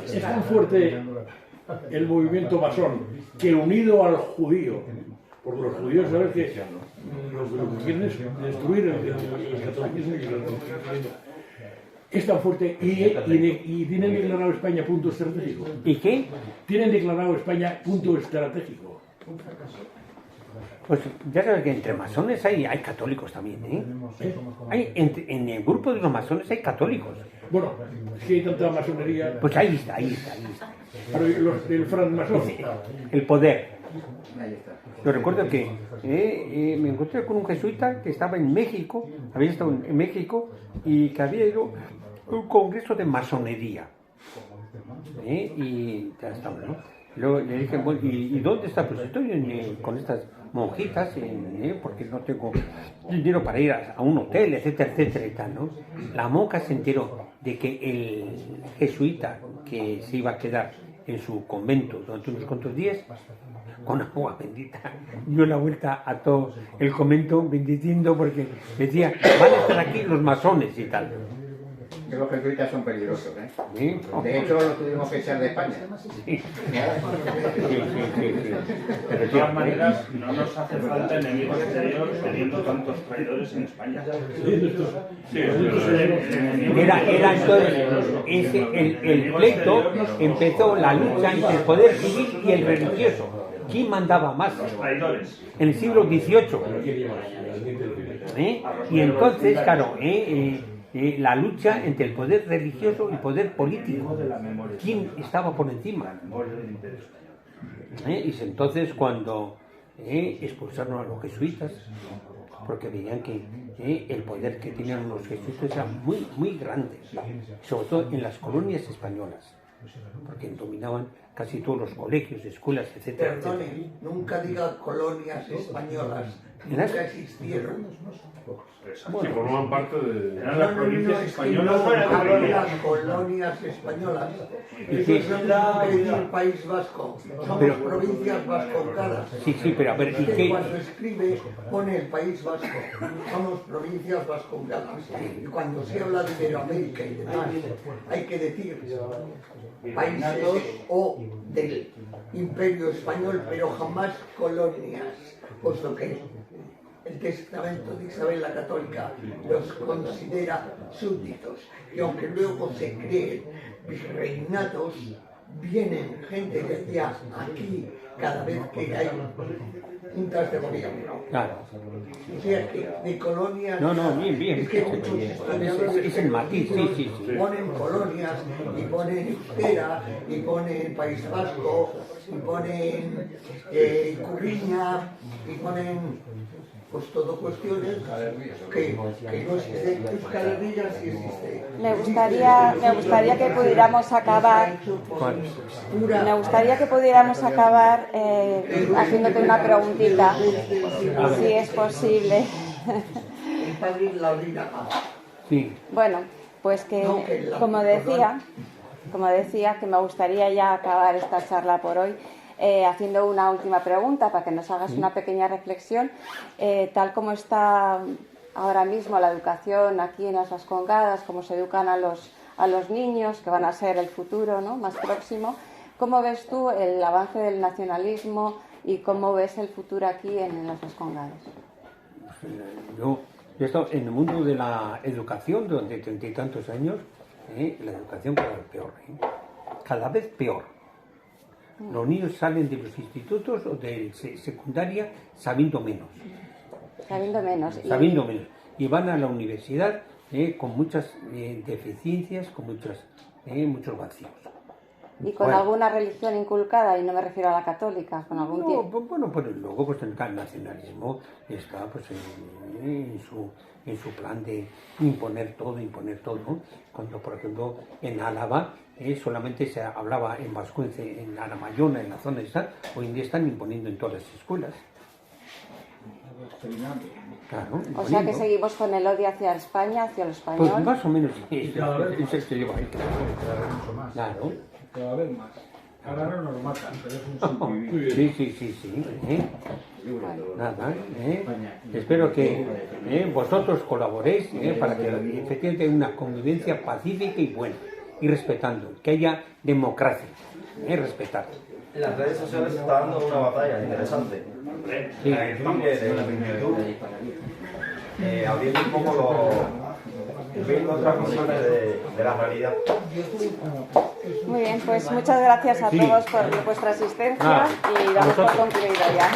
Es tan fuerte el movimiento masón, que unido al judío, porque los judíos saben que lo que quieren es destruir el catolicismo y el cristianismo. Es tan fuerte y tienen declarado España punto estratégico. ¿Y qué? Tienen declarado España punto estratégico. Pues ya sabes que entre masones hay católicos también, ¿eh? En el grupo de los masones hay católicos. Bueno, si hay tanta masonería... Pues ahí está. Pero el francmasón... El poder. Yo recuerdo que me encontré con un jesuita que estaba en México, había estado en México, y que había ido a un congreso de masonería. Y ya estaba, ¿no? Luego le dije, bueno, ¿y dónde está? Pues estoy con estas monjitas, porque no tengo dinero para ir a un hotel, etcétera, etcétera y tal, ¿no? La monja se enteró de que el jesuita que se iba a quedar en su convento durante unos cuantos días, con agua bendita, dio la vuelta a todo el convento bendiciendo, porque decía, van a estar aquí los masones y tal. Que los jesuitas son peligrosos, ¿eh? ¿Sí? De hecho, los tuvimos que echar de España. Sí. De todas maneras, no nos hace falta enemigo exterior teniendo tantos traidores en España. Era entonces el pleito, empezó la lucha entre el poder civil y el religioso. ¿Quién mandaba más? Los traidores. En el siglo XVIII. Y entonces, claro, la lucha entre el poder religioso y el poder político. ¿Quién estaba por encima? Y entonces cuando expulsaron a los jesuitas, porque veían que el poder que tenían los jesuitas era muy, muy grande, sobre todo en las colonias españolas, porque dominaban casi todos los colegios, escuelas, etcétera. Perdone, nunca diga colonias españolas, nunca existieron. Sí, formaban parte de... Eran las provincias españolas. No, las colonias españolas. Eso es lo que dice el País Vasco. Somos provincias vascongadas. Sí, pero a ver, ¿y qué? Cuando escribe pone el País Vasco. Somos provincias vascongadas. Y cuando se habla de Iberoamérica y demás, hay que decir países o del Imperio Español, pero jamás colonias, puesto que el testamento de Isabel la Católica los considera súbditos, y aunque luego se creen virreinatos, vienen gente de allá aquí cada vez que hay juntas de gobierno. Claro. O sea que de colonias... No, bien. Es que muchos historiadores es el matiz, sí. ponen colonias, y ponen Euskera, y ponen País Vasco, y ponen Curriña, y ponen... Pues todo cuestiones que no existen. Euskal Herria sí existe. Me gustaría que pudiéramos acabar. Me gustaría que pudiéramos acabar haciéndote una preguntita, si es posible. El padre Laurina. Sí. Bueno, pues que como decía, que me gustaría ya acabar esta charla por hoy. Haciendo una última pregunta para que nos hagas una pequeña reflexión, tal como está ahora mismo la educación aquí en las Vascongadas, cómo se educan a los niños que van a ser el futuro, ¿no?, más próximo, ¿cómo ves tú el avance del nacionalismo y cómo ves el futuro aquí en las Vascongadas? Yo he estado en el mundo de la educación durante 30 y tantos años, la educación cada vez peor, cada vez peor. Los niños salen de los institutos o de secundaria sabiendo menos. Sabiendo menos. Y van a la universidad con muchas deficiencias, con muchos vacíos. Y con alguna religión inculcada, y no me refiero a la católica, con algún tipo. Bueno, pues luego pues el nacionalismo está pues en su plan de imponer todo, ¿no? Cuando por ejemplo en Álava solamente se hablaba en vascuence, en Aramayona, en la zona de esta, hoy en día están imponiendo en todas las escuelas. Claro, o sea que seguimos con el odio hacia España, hacia lo español. Pues más o menos sí. Cada vez más. Claro. Cada vez más. Ahora no nos matan, pero es un Sí. Nada, espero que vosotros colaboréis para que efectivamente haya una convivencia pacífica y buena, y respetando, que haya democracia. respetar. En las redes sociales se está dando una batalla interesante. Sí. En Twitter, en YouTube, abriendo un poco viendo otras visiones de la realidad. Muy bien, pues muchas gracias a todos por vuestra asistencia y damos por concluido ya.